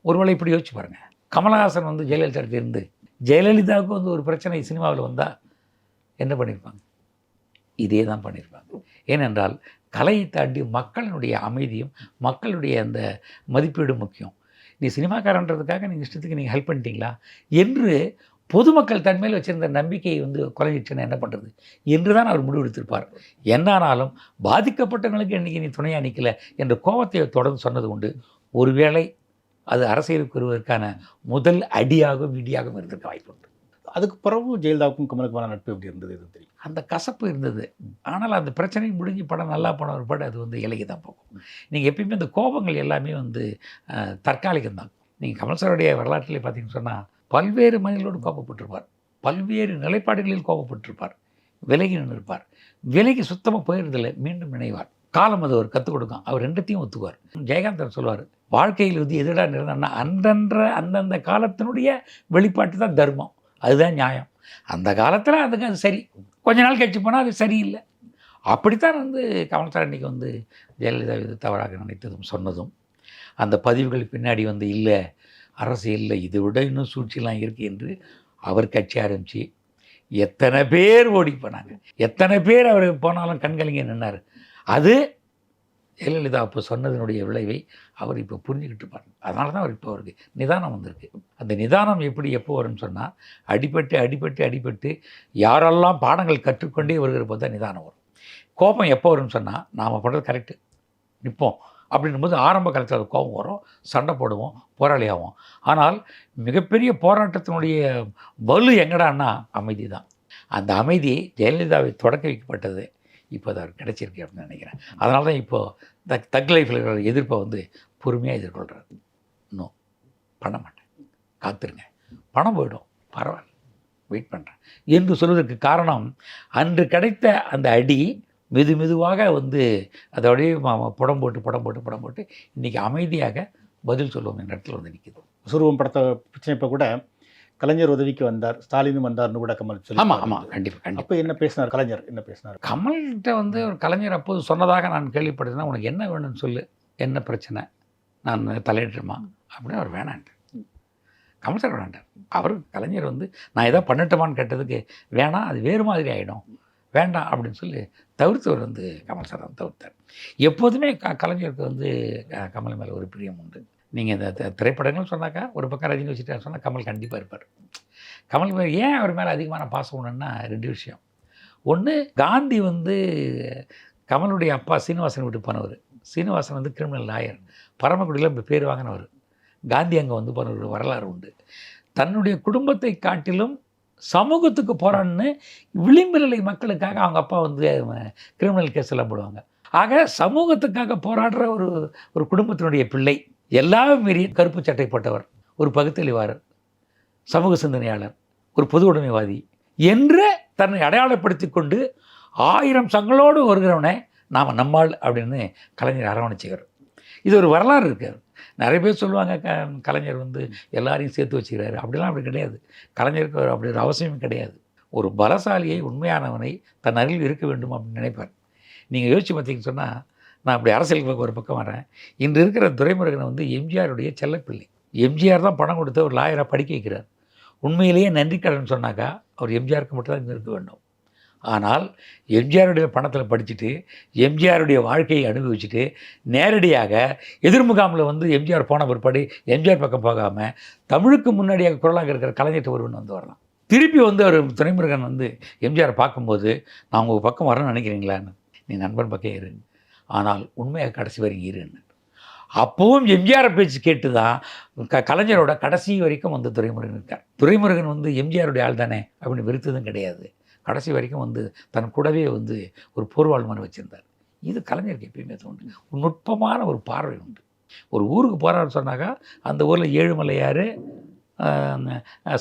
ஒருவேளை இப்படி யோசிச்சு பாருங்கள், கமலஹாசன் வந்து ஜெயலலிதா இருந்து ஜெயலலிதாவுக்கு வந்து ஒரு பிரச்சனை சினிமாவில் வந்தால் என்ன பண்ணியிருப்பாங்க? இதே தான் பண்ணியிருப்பாங்க. ஏனென்றால் கலையை தாண்டி மக்களினுடைய அமைதியும் மக்களுடைய அந்த மதிப்பீடு முக்கியம். நீ சினிமாக்காரன்றதுக்காக நீங்கள் இஷ்டத்துக்கு நீங்கள் ஹெல்ப் பண்ணிட்டீங்களா என்று பொதுமக்கள் தன்மையில் வச்சுருந்த நம்பிக்கையை வந்து குறைஞ்சிச்சுன்னா என்ன பண்ணுறது என்று தான் அவர் முடிவெடுத்திருப்பார். என்னானாலும் பாதிக்கப்பட்டவங்களுக்கு இன்றைக்கி நீ துணையாக நிற்கலை என்ற கோபத்தை தொடர்ந்து சொன்னது உண்டு. ஒருவேளை அது அரசியலுக்கு வருவதற்கான முதல் அடியாகவும் இடியாகவும் இருந்திருக்க வாய்ப்பு உண்டு. அதுக்கு பிறகு ஜெயலலிதாவுக்கும் கமலுக்குமான நட்பு எப்படி இருந்தது எதுவும் தெரியும்? அந்த கசப்பு இருந்தது. ஆனால் அந்த பிரச்சனை முடிஞ்சு படம் நல்லா போன ஒரு படம் அது வந்து இலகி தான் போகும். நீங்கள் எப்பயுமே இந்த கோபங்கள் எல்லாமே வந்து தற்காலிகம்தான். நீங்கள் கமல் சாருடைய வரலாற்றிலே பார்த்தீங்கன்னு சொன்னால் பல்வேறு மனிதர்களோடு கோபப்பட்டிருப்பார், பல்வேறு நிலைப்பாடுகளில் கோபப்பட்டிருப்பார், விலகி நின்றிருப்பார். விலகி சுத்தமாக போயிருந்தில்லை, மீண்டும் நினைவார். காலம் அது அவர் கற்றுக் கொடுக்கும். அவர் 2த்தையும் ஒத்துக்குவார். ஜெயகாந்தன் சொல்லுவார், வாழ்க்கையில் வந்து எதிராக நிறந்தா அந்தந்த காலத்தினுடைய வெளிப்பாட்டு தான் தர்மம், அதுதான் நியாயம். அந்த காலத்தில் அதுக்கு அது சரி, கொஞ்ச நாள் கழிச்சு போனால் அது சரியில்லை. அப்படித்தான் வந்து கமல் சார் அன்றைக்கி வந்து ஜெயலலிதா இது தவறாக நினைத்ததும் சொன்னதும் அந்த பதிவுகள் பின்னாடி வந்து இல்லை அரசியலில் இதை விட இன்னும் சூழ்ச்சிலாம் இருக்குது என்று அவர் கட்சி ஆரம்பித்து எத்தனை பேர் ஓடி போனாங்க, எத்தனை பேர் அவர் போனாலும் கண்கலங்கி நின்னார். அது ஜெயலலிதா அப்போ சொன்னதனுடைய விளைவை அவர் இப்போ புரிஞ்சுக்கிட்டு இருப்பார். அதனால தான் அவர் இப்போ அவருக்கு நிதானம் வந்திருக்கு. அந்த நிதானம் எப்போ வரும்னு சொன்னால் அடிபட்டு யாரெல்லாம் பாடங்கள் கற்றுக்கொண்டே வருகிற போது தான் நிதானம் வரும். கோபம் எப்போ வரும்னு சொன்னால் நாம் பண்ணுறது கரெக்டு நிற்போம் அப்படின்னும்போது ஆரம்ப காலத்தில் அது கோபம் வரும், சண்டை போடுவோம், போராளியாகும். ஆனால் மிகப்பெரிய போராட்டத்தினுடைய வலு எங்கடான்னா அமைதி தான். அந்த அமைதி ஜெயலலிதாவை தொடக்க வைக்கப்பட்டது இப்போ அது அவர் கிடைச்சிருக்கு அப்படின்னு நினைக்கிறேன். அதனால தான் இப்போது தக் லைஃப்பில் இருக்கிற எதிர்ப்பை வந்து பொறுமையாக எதிர்கொள்கிறார். இன்னும் பண்ண மாட்டேன், காத்துருங்க, பணம் போயிடும், பரவாயில்ல, வெயிட் பண்ணுறேன் என்று சொல்வதற்கு காரணம் அன்று கிடைத்த அந்த அடி மெதுவாக வந்து அதோடய படம் போட்டு இன்றைக்கி அமைதியாக பதில் சொல்லுவோம் என்ற இடத்துல வந்து நிற்கிது. சுருவம் படத்தை பிரச்சனை இப்போ கூட கலைஞர் உதவிக்கு வந்தார், ஸ்டாலினும் வந்தார்னு கூட கமல் சொல்லி. ஆமாம் கண்டிப்பாக. அப்போ என்ன பேசினார் கலைஞர்? என்ன பேசினார்? கமல்கிட்ட வந்து ஒரு கலைஞர் அப்போது சொன்னதாக நான் கேள்விப்பட்டதுன்னா, உனக்கு என்ன வேணும்னு சொல்லு, என்ன பிரச்சனை, நான் தலையிடுறேமா அப்படின்னு அவர் வேணான்ட்டு. கமல் சார் வேணாண்டார். அவர் கலைஞர் வந்து நான் ஏதோ பண்ணட்டுமான்னு கேட்டதுக்கு வேணாம், அது வேறு மாதிரி ஆகிடும், வேண்டாம் அப்படின்னு சொல்லி தவிர்த்தவர் வந்து கமல் சார் தான் தவிர்த்தார். எப்போதுமே கலைஞருக்கு வந்து கமல் மேலே ஒரு பிரியம் உண்டு. நீங்கள் இந்த திரைப்படங்கள் சொன்னாக்கா ஒரு பக்கம் ரஜினி வச்சுட்டாரு சொன்னால் கமல் கண்டிப்பாக இருப்பார். கமல் ஏன் அவர் மேலே அதிகமான பாசம் ஒன்றுன்னா 2 விஷயம். ஒன்று, காந்தி வந்து கமலுடைய அப்பா சீனிவாசன் வீட்டுக்கு போனவர். சீனிவாசன் வந்து கிரிமினல் லாயர், பரமக்குடியில் பேர் வாங்கினவர். காந்தி அங்கே வந்து போன ஒரு வரலாறு உண்டு. தன்னுடைய குடும்பத்தை காட்டிலும் சமூகத்துக்கு போகிறான்னு விளிம்பு நிலை மக்களுக்காக அவங்க அப்பா வந்து கிரிமினல் கேஸ் எல்லாம் போடுவாங்க. ஆக சமூகத்துக்காக போராடுற ஒரு குடும்பத்தினுடைய பிள்ளை, எல்லாம் மீறி கருப்பு சட்டை போட்டவர், ஒரு பகுத்தறிவாளர், சமூக சிந்தனையாளர், ஒரு பொது உடைமைவாதி என்று தன்னை அடையாளப்படுத்தி கொண்டு 1000 சங்களோடு வருகிறவனே நாம் நம்மாள் அப்படின்னு கலைஞர் அரவணைச்சிக்கிறார். இது ஒரு வரலாறு இருக்குது. நிறைய பேர் சொல்லுவாங்க கலைஞர் வந்து எல்லாரையும் சேர்த்து வச்சுக்கிறாரு. அப்படிலாம் அப்படி கிடையாது. கலைஞருக்கு அப்படி ஒரு அவசியமும் கிடையாது. ஒரு பலசாலியை, உண்மையானவனை தன் அருகில் இருக்க வேண்டும் அப்படின்னு நினைப்பார். நீங்கள் யோசிச்சு பார்த்தீங்கன்னு சொன்னால், நான் அப்படி அரசியல் ஒரு பக்கம் வரேன். இன்று இருக்கிற துரைமுருகன் வந்து எம்ஜிஆருடைய செல்லப்பிள்ளை. எம்ஜிஆர் தான் பணம் கொடுத்து ஒரு லாயராக படிக்க வைக்கிறார். உண்மையிலேயே நன்றி கடன் சொன்னாக்கா அவர் எம்ஜிஆருக்கு மட்டும் தான் இருக்க வேண்டும். ஆனால் எம்ஜிஆருடைய பணத்தில் படிச்சுட்டு எம்ஜிஆருடைய வாழ்க்கையை அனுபவிச்சுட்டு நேரடியாக எதிர்முகாமில் வந்து எம்ஜிஆர் போன பிற்பாடு எம்ஜிஆர் பக்கம் போகாமல் தமிழுக்கு முன்னாடியாக குரலாக இருக்கிற கலைஞர் ஒருவன் வந்து வரலாம். திருப்பி வந்து அவர் துரைமுருகன் வந்து எம்ஜிஆரை பார்க்கும்போது, நான் உங்கள் பக்கம் வரணும்னு நினைக்கிறீங்களான்னு, நீ நண்பன் பக்கம் இரு, ஆனால் உண்மையாக கடைசி வரைக்கும் இருன்னு. அப்போவும் எம்ஜிஆரை பேச்சு கேட்டு தான் கலைஞரோட கடைசி வரைக்கும் வந்து துரைமுருகன் இருக்கார். துரைமுருகன் வந்து எம்ஜிஆருடைய ஆள் தானே அப்படின்னு வெறுத்ததும் கிடையாது. கடைசி வரைக்கும் வந்து தன் கூடவே வந்து ஒரு போர்வாள்மனை வச்சுருந்தார். இது கலைஞருக்கு எப்பயுமே தோன்று. ஒரு நுட்பமான ஒரு பார்வை உண்டு. ஒரு ஊருக்கு போகிறான்னு சொன்னாக்கா அந்த ஊரில் ஏழுமலையார்,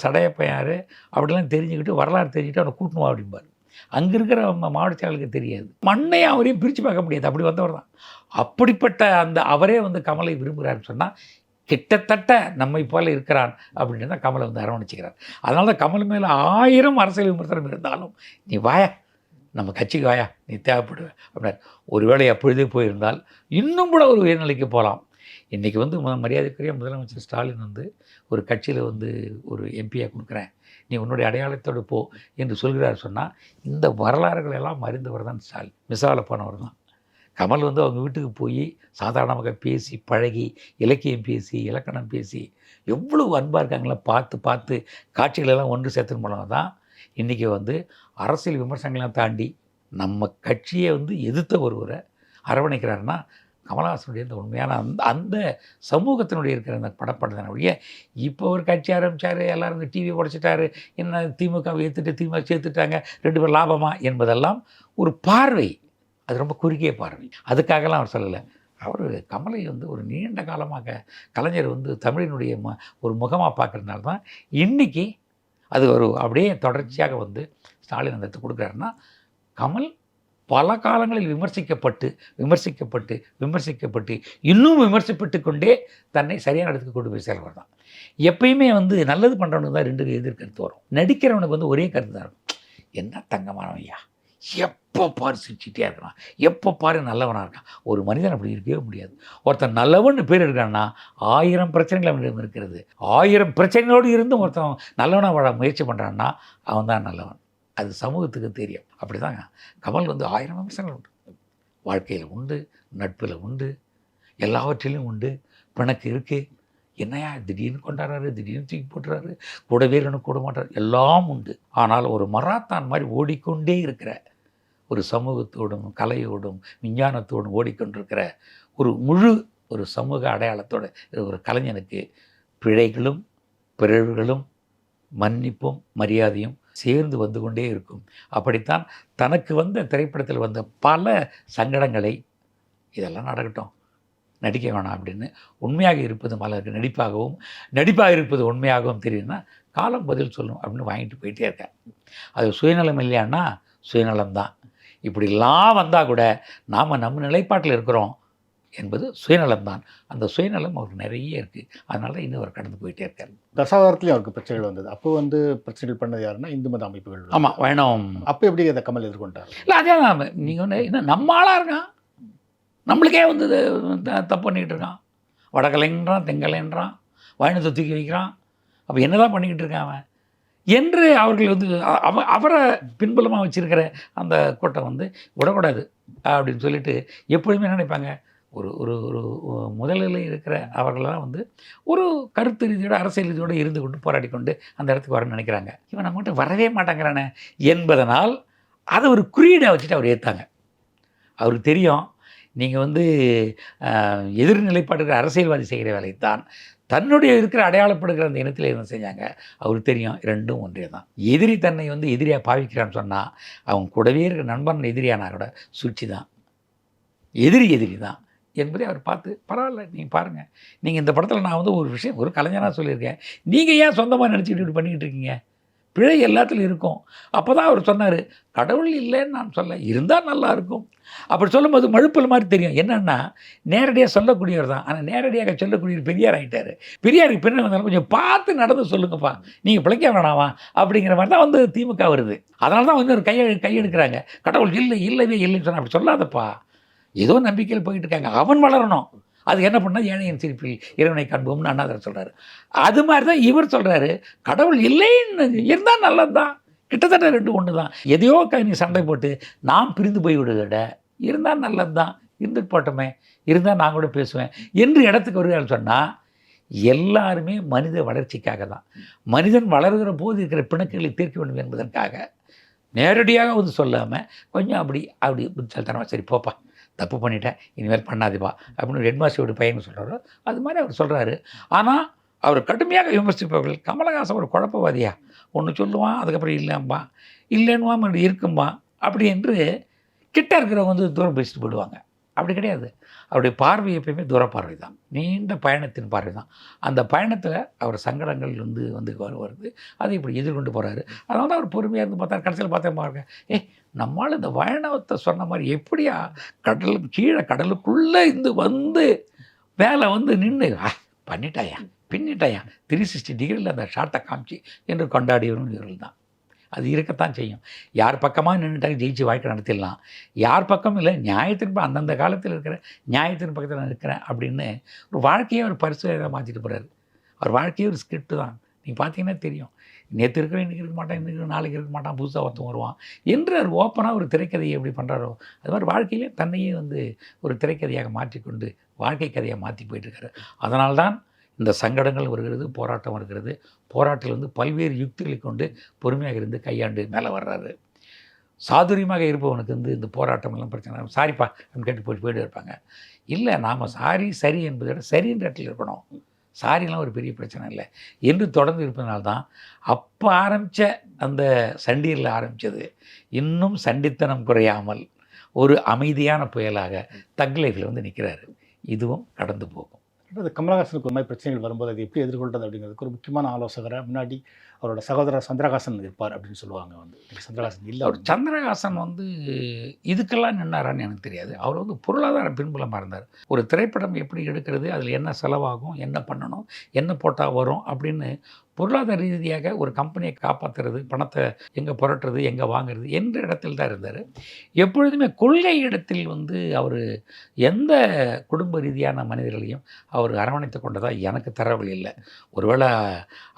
சடையப்பையார் அப்படிலாம் தெரிஞ்சுக்கிட்டு வரலாறு தெரிஞ்சுக்கிட்டு அவனை கூட்டணும் அப்படிம்பார். அங்கே இருக்கிற மாவட்ட செயலாளருக்கு தெரியாது. மண்ணையை அவரையும் பிரித்து பார்க்க முடியாது. அப்படி வந்தவர் தான். அப்படிப்பட்ட அந்த அவரே வந்து கமலை விரும்புகிறாருன்னு சொன்னால் கிட்டத்தட்ட நம்மை போல இருக்கிறான் அப்படின்னு தான் கமலை வந்து அரவணைச்சிக்கிறார். அதனால தான் கமல் மேலே 1000 அரசியல் விமர்சனம் இருந்தாலும், நீ வாயா, நம்ம கட்சிக்கு வாயா, நீ தேவைப்படுவ அப்படின்னார். ஒருவேளை அப்பொழுதே போயிருந்தால் இன்னும் கூட ஒரு உயர்நிலைக்கு போகலாம். இன்றைக்கி வந்து மரியாதைக்குரிய முதலமைச்சர் ஸ்டாலின் வந்து ஒரு கட்சியில் வந்து ஒரு எம்பியாக கொடுக்குறேன், நீ உன்னுடைய அடையாளத்தோடு போ என்று சொல்கிறார் சொன்னால், இந்த வரலாறுகள் எல்லாம் அறிந்தவர் தான் ஸ்டாலின். மிசாவில் போனவர் தான். கமல் வந்து அவங்க வீட்டுக்கு போய் சாதாரணமாக பேசி பழகி, இலக்கியம் பேசி, இலக்கணம் பேசி, எவ்வளவு அன்பாக இருக்காங்களா பார்த்து காட்சிகளெல்லாம் ஒன்று சேர்த்துன்னு போனவங்க தான் இன்றைக்கி வந்து அரசியல் விமர்சனங்கள்லாம் தாண்டி நம்ம கட்சியை வந்து எதிர்த்த ஒருவரை அரவணைக்கிறாருன்னா கமலஹாசனுடைய இந்த உண்மையான அந்த சமூகத்தினுடைய இருக்கிற அந்த படப்படத்தான வழிய. இப்போ ஒரு கட்சி ஆரம்பித்தார், எல்லோரும் இந்த டிவி உடைச்சிட்டாரு, என்ன திமுகவை ஏற்றுட்டு திமுக சேர்த்துட்டாங்க, 2 பேர் லாபமா என்பதெல்லாம் ஒரு பார்வை. அது ரொம்ப குறுகிய பார்வை. அதுக்காகலாம் அவர் சொல்லலை. அவர் கமலை வந்து ஒரு நீண்ட காலமாக கலைஞர் வந்து தமிழினுடைய ஒரு முகமாக பார்க்குறதுனால தான் இன்றைக்கி அது ஒரு அப்படியே தொடர்ச்சியாக வந்து ஸ்டாலின் அந்த இடத்துக்கு கொடுக்குறாருன்னா, கமல் பல காலங்களில் விமர்சிக்கப்பட்டு இன்னும் விமர்சிப்பட்டு கொண்டே தன்னை சரியான இடத்துக்கு கொண்டு போய் செயல்படுறது தான். எப்பயுமே வந்து நல்லது பண்ணுறவனுக்கு தான் 2 எதிர்கருத்து வரும். நடிக்கிறவனுக்கு வந்து ஒரே கருத்து தான் இருக்கும். என்ன தங்கமானவையா, எப்போ பாரு சிரிச்சிட்டே இருக்கிறான், எப்போ பாரு நல்லவனாக இருக்கான். ஒரு மனிதன் அப்படி இருக்கவே முடியாது. ஒருத்தன் நல்லவன் பேர் இருக்கான்னா 1000 பிரச்சனைகள் அவனிடம் இருக்கிறது. 1000 பிரச்சனைகளோடு இருந்தும் ஒருத்தன் நல்லவனாக வாழ முயற்சி பண்ணுறான்னா அவன் தான் நல்லவன். அது சமூகத்துக்கு தெரியும். அப்படி தாங்க கமல் வந்து 1000 விமர்சனங்கள் உண்டு. வாழ்க்கையில் உண்டு, நட்பில் உண்டு, எல்லாவற்றிலும் உண்டு. பிணக்கு இருக்குது, என்னையா திடீர்னு கொண்டாடுறாரு, திடீர்னு தூக்கி போட்டுறாரு, கூடவே இருக்கணும் கூட மாட்டார், எல்லாம் உண்டு. ஆனால் ஒரு மராத்தான் மாதிரி ஓடிக்கொண்டே இருக்கிற ஒரு சமூகத்தோடும் கலையோடும் விஞ்ஞானத்தோடும் ஓடிக்கொண்டிருக்கிற ஒரு சமூக அடையாளத்தோடு ஒரு கலைஞனுக்கு பிழைகளும் பிறழ்வுகளும் மன்னிப்பும் மரியாதையும் சேர்ந்து வந்து கொண்டே இருக்கும். அப்படித்தான் தனக்கு வந்த திரைப்படத்தில் வந்த பல சங்கடங்களை, இதெல்லாம் நடக்கட்டும், நடிக்க வேணாம் அப்படின்னு உண்மையாக இருப்பது மலருக்கு நடிப்பாக இருப்பது உண்மையாகவும் தெரியும்னா காலம் பதில் சொல்லும் அப்படின்னு வாங்கிட்டு போயிட்டே இருக்கேன். அது சுயநலம் இல்லையான்னா சுயநலம்தான். இப்படிலாம் வந்தால் கூட நாம் நம்ம நிலைப்பாட்டில் இருக்கிறோம் என்பது சுயநலம்தான். அந்த சுயநலம் அவருக்கு நிறைய இருக்குது. அதனால இன்னும் அவர் கடந்து போயிட்டே இருக்கார். தசாவதாரத்துலேயும் அவருக்கு பிரச்சனைகள் வந்தது. அப்போ வந்து பிரச்சனைகள் பண்ணது யாருன்னா இந்து மத அமைப்புகள். ஆமாம், வேணும். அப்போ எப்படி அதை கமல் எதிர்கொண்டார்? இல்லை, அதே தான். நீங்கள் ஒன்று என்ன நம்ம ஆளாக இருக்கான், நம்மளுக்கே வந்து தப்பு பண்ணிக்கிட்டு இருக்கான், வடகலைன்றான், தெங்கலைன்றான், வாயினத்தை தூக்கி வைக்கிறான், அப்போ என்ன தான் பண்ணிக்கிட்டு இருக்கான் அவன் என்று அவர்கள் வந்து அவரை பின்புலமாக வச்சுருக்கிற அந்த கூட்டம் வந்து விடக்கூடாது அப்படின்னு சொல்லிட்டு எப்பொழுதுமே நினைப்பாங்க, ஒரு ஒரு ஒரு முதலில் இருக்கிற அவர்களெல்லாம் வந்து ஒரு கருத்து ரீதியோட அரசியல் ரீதியோடு இருந்து கொண்டு போராடி கொண்டு அந்த இடத்துக்கு வரணும்னு நினைக்கிறாங்க. இவன் நம்மகிட்ட வரவே மாட்டாங்கிறானே என்பதனால் அதை ஒரு குறியீடாக வச்சுட்டு அவர் ஏற்றாங்க. அவருக்கு தெரியும் நீங்கள் வந்து எதிர்நிலைப்பாடு இருக்கிற அரசியல்வாதி செய்கிற வேலைத்தான் தன்னுடைய இருக்கிற அடையாளப்படுகிற அந்த இனத்தில் என்ன செஞ்சாங்க. அவருக்கு தெரியும் ரெண்டும் ஒன்றே தான். எதிரி தன்னை வந்து எதிரியாக பாவிக்கிறான்னு சொன்னால் அவங்க கூடவே இருக்கிற நண்பன் எதிரியானா கூட சூழ்ச்சி தான், எதிரி தான் என்பதை அவர் பார்த்து பரவாயில்ல நீங்கள் பாருங்கள், நீங்கள் இந்த படத்தில் நான் வந்து ஒரு விஷயம் ஒரு கலைஞனாக சொல்லியிருக்கேன், நீங்கள் ஏன் சொந்தமாக நினச்சிக்கிட்டு இப்படி பண்ணிக்கிட்டு இருக்கீங்க, பிழை எல்லாத்துலையும் இருக்கும். அப்போ தான் அவர் சொன்னார், கடவுள் இல்லைன்னு நான் சொல்ல, இருந்தால் நல்லா இருக்கும். அப்படி சொல்லும்போது மழுப்பல் மாதிரி தெரியும். என்னென்னா நேரடியாக சொல்லக்கூடியவர் தான், ஆனால் நேரடியாக சொல்லக்கூடியவர் பெரியார் ஆகிட்டார். பெரியாருக்கு பின்ன வந்தாலும் கொஞ்சம் பார்த்து நடந்து சொல்லுங்கப்பா, நீங்கள் பிழைக்க வேணாமா அப்படிங்கிற மாதிரி தான் வந்து திமுக வருது. அதனால தான் வந்து ஒரு கையெடுக்கிறாங்க. கடவுள் இல்லவே இல்லைன்னு சொன்னால் அப்படி சொல்லாதப்பா, ஏதோ நம்பிக்கையில் போயிட்டு இருக்காங்க, அவன் வளரணும். அது என்ன பண்ணால் ஏழையின் சிரிப்பில் இறைவனை காண்போம்னு அண்ணாதர் சொல்கிறாரு. அது மாதிரி தான் இவர் சொல்கிறாரு, கடவுள் இல்லைன்னு இருந்தால் நல்லது தான், கிட்டத்தட்ட ரெண்டு ஒன்று தான். எதையோ நீ சண்டை போட்டு நாம் பிரிந்து போய் விடுவத இருந்தால் நல்லது தான், இருந்துட்டு போட்டோமே, இருந்தால் நான் கூட பேசுவேன் என்று இடத்துக்கு வருகிறான்னு சொன்னால் எல்லாருமே மனித வளர்ச்சிக்காக தான். மனிதன் வளர்கிற போது இருக்கிற பிணக்குகளை தீர்க்க வேண்டும் என்பதற்காக நேரடியாக வந்து சொல்லாமல் கொஞ்சம் அப்படி புத்திசாலித்தனமாக சரி போப்பா தப்பு பண்ணிட்டேன் இனிமேல் பண்ணாதேப்பா அப்படின்னு ஹெட்மாஸ்டரோட பையன் சொல்கிறாரோ அது மாதிரி அவர் சொல்கிறாரு. ஆனால் அவர் கடுமையாக விமர்சிப்பவர்கள் கமலஹாசன் ஒரு குழப்பவாதியா, ஒன்று சொல்லுவான் அதுக்கப்புறம் இல்லைம்பா, இல்லைன்னுவா மறுபடியும் இருக்கும்பா அப்படி என்று கிட்ட இருக்கிறவங்க வந்து தூரம் பேசிட்டு போயிடுவாங்க. அப்படி கிடையாது. அவருடைய பார்வை எப்பயுமே தூர பார்வை தான், நீண்ட பயணத்தின் பார்வை தான். அந்த பயணத்தில் அவர் சங்கடங்கள் வந்து வருது, அதை இப்படி எதிர்கொண்டு போகிறாரு. அதனால தான் அவர் பொறுமையாக இருந்து பார்த்தா கடைசியில் பார்த்தேன் பாருங்க, நம்மளால் இந்த வைணவத்தை சொன்ன மாதிரி எப்படியா கீழே கடலுக்குள்ளே இருந்து வந்து வேலை வந்து நின்று பண்ணிட்டாயா பின்னிட்டாயா 360 டிகிரியில் அந்த ஷார்ட்டை காமிச்சு என்று கொண்டாடியவரும் இவர்கள் தான். அது இருக்கத்தான் செய்யும். யார் பக்கமாக நின்றுட்டாங்க ஜெயிச்சு வாழ்க்கை நடத்திடலாம், யார் பக்கம் இல்லை நியாயத்தின் அந்தந்த காலத்தில் இருக்கிற நியாயத்தின் பக்கத்தில் நான் இருக்கிறேன் அப்படின்னு ஒரு வாழ்க்கையே ஒரு பரிசுகளை மாற்றிட்டு போகிறாரு. அவர் வாழ்க்கையே ஒரு ஸ்கிரிப்ட் தான். நீங்கள் பார்த்தீங்கன்னா தெரியும், நேற்று இருக்கிற இன்றைக்கி இருக்க மாட்டான், இன்றைக்கி நாளைக்கு இருக்க மாட்டான், புதுசாக ஒருத்தன் வருவான் என்று அவர் ஓப்பனாக ஒரு திரைக்கதையை எப்படி பண்ணுறாரோ அது மாதிரி வாழ்க்கையிலே தன்னையே வந்து ஒரு திரைக்கதையாக மாற்றிக்கொண்டு வாழ்க்கை கதையாக மாற்றி போயிட்டுருக்காரு. அதனால்தான் இந்த சங்கடங்கள் வருகிறது, போராட்டம் வருகிறது. போராட்டத்தில் வந்து பல்வேறு யுக்திகளை கொண்டு பொறுமையாக இருந்து கையாண்டு மேலே வர்றாரு. சாதுரியமாக இருப்பவனுக்கு வந்து இந்த போராட்டம் எல்லாம் பிரச்சனை சாரிப்பா அப்படின்னு கேட்டு போயிட்டு இருப்பாங்க. இல்லை நாம் சரி என்பதை விட சரின்ற இடத்துல இருக்கணும், சாரிலாம் ஒரு பெரிய பிரச்சனை இல்லை என்று தொடர்ந்து இருப்பதனால்தான் அப்போ ஆரம்பித்த அந்த சண்டியரில் ஆரம்பித்தது இன்னும் சண்டித்தனம் குறையாமல் ஒரு அமைதியான புயலாக தக் லைஃப்பில் வந்து நிற்கிறாரு. இதுவும் கடந்து போகும். அது கமலஹாசனுக்கு ஒரு மாதிரி பிரச்சனைகள் வரும்போது அது எப்படி எதிர்கொள்றது அப்படிங்கிறதுக்கு ஒரு முக்கியமான ஆலோசகராக முன்னாடி அவரோட சகோதரர் சந்திரஹாசன் இருப்பார் அப்படின்னு சொல்லுவாங்க. வந்து சந்திரஹாசன் இல்லை, அவர் சந்திரஹாசன் வந்து இதுக்கெல்லாம் நின்னாரான்னு எனக்கு தெரியாது. அவர் வந்து பொருளாதார பின்புலமாக இருந்தார். ஒரு திரைப்படம் எப்படி எடுக்கிறது, அதில் என்ன செலவாகும், என்ன பண்ணணும், என்ன போட்டால் வரும் அப்படின்னு பொருளாதார ரீதியாக ஒரு கம்பெனியை காப்பாற்றுறது, பணத்தை எங்கே புரட்டுறது, எங்கே வாங்குறது என்ற இடத்தில் தான் இருந்தார். எப்பொழுதுமே கொள்கை இடத்தில் வந்து அவர் எந்த குடும்ப ரீதியான மனிதர்களையும் அவர் அரவணைத்து கொண்டதாக எனக்கு தரவழி இல்லை. ஒருவேளை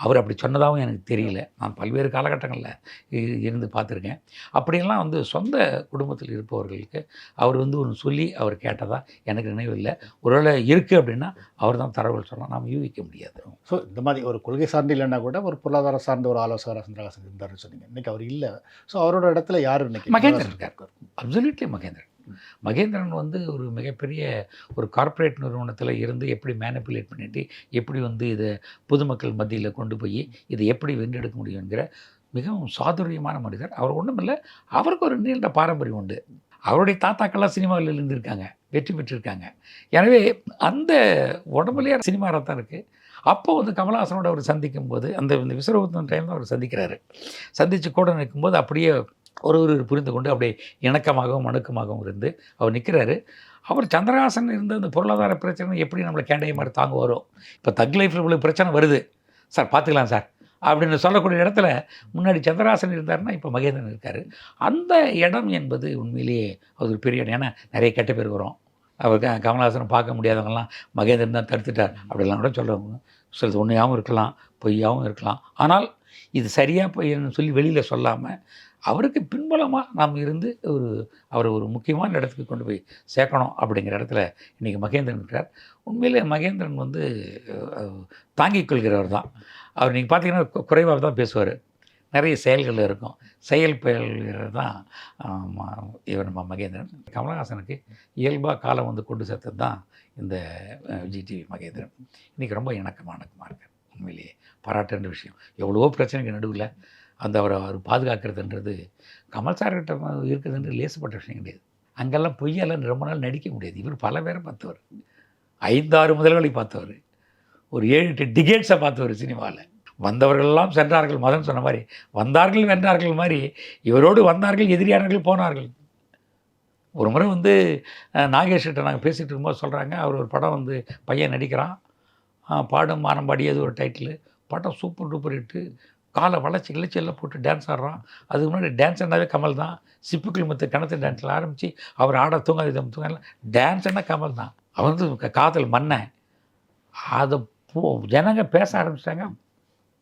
அவர் அப்படி சொன்னதாகவும் எனக்கு தெரியல. நான் பல்வேறு காலகட்டங்களில் இருந்து பார்த்துருக்கேன். அப்படியெல்லாம் வந்து சொந்த குடும்பத்தில் இருப்பவர்களுக்கு அவர் வந்து ஒன்று சொல்லி அவர் கேட்டதாக எனக்கு நினைவில்லை. ஒருவேளை இருக்குது அப்படின்னா அவர் தான் தரவுகள் சொன்னால் நாம் யூகிக்க முடியாது. ஸோ இந்த மாதிரி ஒரு கொள்கை சார்ந்து இல்லைன்னா கூட ஒரு பொருளாதார சார்ந்த ஒரு ஆலோசகராக சந்திரஹாசன் இருந்தார்னு சொன்னீங்க. இன்றைக்கி அவர் இல்லை. ஸோ அவரோட இடத்துல யார் இன்னைக்கு? மகேந்திரன் இருக்கார். அப்சல்யூட்லி மகேந்திரன் வந்து ஒரு மிகப்பெரிய ஒரு கார்ப்பரேட் நிறுவனத்தில் இருந்து எப்படி மேனிப்புலேட் பண்ணிட்டு எப்படி வந்து இதை பொதுமக்கள் மத்தியில் கொண்டு போய் இதை எப்படி வென்றெடுக்க முடியும் என்கிற மிகவும் சாதுரியமான மனிதர். அவர் ஒன்றுமில்லை, அவருக்கு ஒரு நீண்ட பாரம்பரியம் உண்டு. அவருடைய தாத்தாக்கள்லாம் சினிமாவில் இருந்திருக்காங்க, வெற்றி பெற்றிருக்காங்க. எனவே அந்த உடம்புலேயே சினிமா ரத்தம் இருக்குது. அப்போ வந்து கமலஹாசனோட அவர் சந்திக்கும் போது அந்த விஸ்வரூபத்தின் டைம் தான் அவர் சந்திக்கிறாரு. சந்தித்து கூட நிற்கும்போது அப்படியே ஒரு புரிந்து கொண்டு அப்படியே இணக்கமாகவும் அணுக்கமாகவும் இருந்து அவர் நிற்கிறாரு. அவர் சந்திரஹாசன் இருந்த அந்த பொருளாதார பிரச்சனை எப்படி நம்மளை கேண்டைய மாதிரி தாங்க வரும். இப்போ தக் லைஃப்பில் இவ்வளோ பிரச்சனை வருது சார், பார்த்துக்கலாம் சார் அப்படின்னு சொல்லக்கூடிய இடத்துல முன்னாடி சந்திரஹாசன் இருந்தாருன்னா இப்போ மகேந்திரன் இருக்கார். அந்த இடம் என்பது உண்மையிலேயே அது ஒரு பெரிய இடம். ஏன்னா நிறைய கெட்ட பேர் வரும். அவர் கமலஹாசனை பார்க்க முடியாதவங்கலாம் மகேந்திரன் தான் தடுத்துட்டார் அப்படிலாம் கூட சொல்கிறவங்க சிலது உண்மையாகவும் இருக்கலாம், பொய்யாகவும் இருக்கலாம். ஆனால் இது சரியாக பொய்ன்னு சொல்லி வெளியில் சொல்லாமல் அவருக்கு பின்புலமாக நாம் இருந்து அவரை ஒரு முக்கியமான இடத்துக்கு கொண்டு போய் சேர்க்கணும் அப்படிங்கிற இடத்துல இன்றைக்கி மகேந்திரன் இருக்கிறார். உண்மையிலே மகேந்திரன் வந்து தாங்கிக் கொள்கிறவர் தான். அவர் நீங்கள் பார்த்தீங்கன்னா குறைவாக தான் பேசுவார், நிறைய செயல்கள் இருக்கும். செயல் பெயல்கிறது தான் இவர் நம்ம மகேந்திரன். கமலஹாசனுக்கு இயல்பாக காலம் வந்து கொண்டு சேர்த்தது தான் இந்த ஜிடிவி மகேந்திரன். இன்றைக்கி ரொம்ப இணக்கமாக இருக்கார். உண்மையிலேயே பாராட்டுன்ற விஷயம். எவ்வளவோ பிரச்சனைக்கு நடுவில் அந்த அவர் பாதுகாக்கிறதுன்றது கமல் சார்கிட்ட இருக்குதுன்றது லேசுப்பட்ட விஷயம் கிடையாது. அங்கெல்லாம் பொய்யெல்லாம் ரொம்ப நாள் நடிக்க முடியாது. இவர் பல பேரை பார்த்தவர், 5-6 முதல்களை பார்த்தவர், ஒரு 7-8 டிகேட்ஸை பார்த்தவர். சினிமாவில் வந்தவர்களெல்லாம் சென்றார்கள், மதன் சொன்ன மாதிரி வந்தார்கள் வென்றார்கள் மாதிரி இவரோடு வந்தார்கள், எதிரியானர்கள் போனார்கள். ஒரு முறை வந்து நாகேஷ்கிட்ட நாங்கள் பேசிகிட்டு இருக்கும்போது சொல்கிறாங்க, அவர் ஒரு படம் வந்து பையன் நடிக்கிறான், பாடும் மானம்பாடி அது ஒரு டைட்டில், படம் சூப்பர் டூப்பர் ஹிட்டு, காலை வளைச்சி கிளச்சி எல்லாம் போட்டு டான்ஸ் ஆடுறான். அதுக்கு முன்னாடி டான்ஸ்னாவே கமல் தான். சிப்புக்கள் மற்ற கணத்து டான்ஸில் ஆரம்பித்து அவர் ஆட தூங்காது டான்ஸ்னா கமல் தான். அவன் வந்து காதல் மன்னன். அதை ஜனங்க பேச ஆரம்பிச்சிட்டாங்க,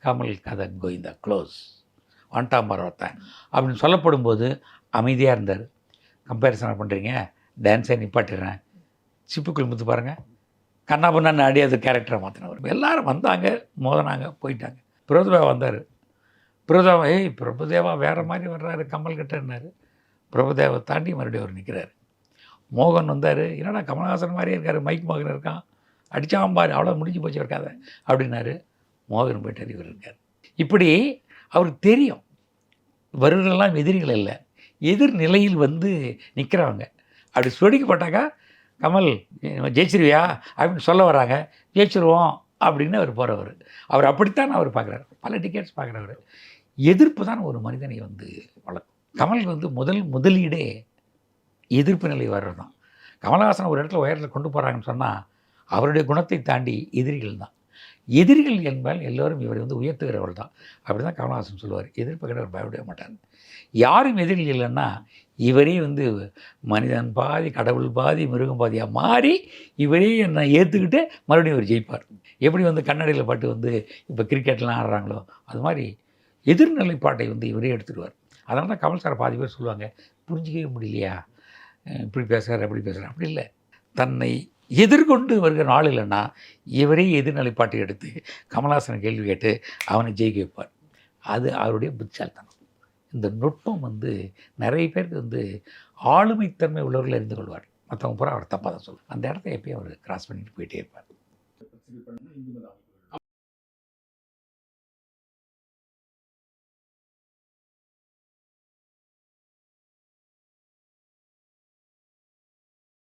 கமல் கதை கோவிந்தா க்ளோஸ், வாண்டாம்பார் ஒருத்தன் அப்படின்னு சொல்லப்படும் போது அமைதியாக இருந்தார். கம்பேரிசனை பண்ணுறீங்க, டான்ஸை நிப்பாட்டிடுறேன், சிப்புக்குள் முத்து பாருங்கள், கண்ணா பண்ணான்னு அடியாத கேரக்டரை மாற்றினவர். எல்லாரும் வந்தாங்க, மோதினாங்க, போயிட்டாங்க. பிரபுதேவா வந்தார். பிரபுதேவா பிரபுதேவா வேறு மாதிரி வர்றாரு கமல்கிட்டன்னாரு. பிரபுதேவை தாண்டி மறுபடியும் அவர் நிற்கிறார். மோகன் வந்தார், என்னடா கமல்ஹாசன் மாதிரியே இருக்கார், மைக் மோகன் இருக்கான், அடித்தான் பாரு, அவ்வளோ முடிஞ்சு போச்சு இருக்காத அப்படின்னாரு. மோகன் போயிட்டார், இவர் இருக்கார். இப்படி அவருக்கு தெரியும் வருடெல்லாம் எதிரிகள் இல்லை, எதிர்நிலையில் வந்து நிற்கிறவங்க. அப்படி சொடிக்கப்பட்டாக்கா கமல் ஜெயிச்சிருவியா அப்படின்னு சொல்ல வராங்க, ஜெயிச்சிருவோம் அப்படின்னு அவர் போகிறவர். அவர் அப்படித்தான் அவர் பார்க்குறாரு, பல டிக்கெட்ஸ் பார்க்குறவர். எதிர்ப்பு தான் ஒரு மனிதனை வந்து வளர்க்கும். கமலுக்கு வந்து முதலீடே எதிர்ப்பு நிலை வர்றது தான். கமலஹாசன் ஒரு இடத்துல உயரத்தில் கொண்டு போகிறாங்கன்னு சொன்னால் அவருடைய குணத்தை தாண்டி எதிரிகள் தான். எதிரிகள் என்பால் எல்லோரும் இவரை வந்து உயர்த்துகிறவர் தான். அப்படி தான் கமலஹாசன் சொல்லுவார், எதிர்ப்பு கிட்ட அவர் பயப்படவே மாட்டார். யாரும் எதிரிகள் இல்லைன்னா இவரே வந்து மனிதன் பாதி கடவுள் பாதி மிருகம் பாதியாக மாறி இவரே என்னை ஏற்றுக்கிட்டு மறுபடியும் அவர் ஜெயிப்பார். எப்படி வந்து கண்ணடியில் பாட்டு வந்து இப்போ கிரிக்கெட்லாம் ஆடுறாங்களோ அது மாதிரி எதிர்நிலைப்பாட்டை வந்து இவரே எடுத்துடுவார். அதனால தான் கமல் சார் பாதி பேர் சொல்லுவாங்க, புரிஞ்சிக்கவே முடியலையா, இப்படி பேசுகிறார் அப்படி பேசுகிறார். அப்படி இல்லை, தன்னை எதிர்கொண்டு வருகிற நாள் இல்லைன்னா இவரே எதிர்நிலைப்பாட்டை எடுத்து கமல்ஹாசனை கேள்வி கேட்டு அவனை ஜெயிக்க வைப்பார். அது அவருடைய புத்திசாலித்தனம். இந்த நுட்பம் வந்து நிறைய பேருக்கு வந்து ஆளுமைத்தன்மை உள்ளவர்கள் அறிந்து கொள்வார். மற்றவங்க பூரா அவர் தப்பாக தான் சொல்லுவார். அந்த இடத்த எப்பயும் அவர் கிராஸ் பண்ணிட்டு போயிட்டே இருப்பார்.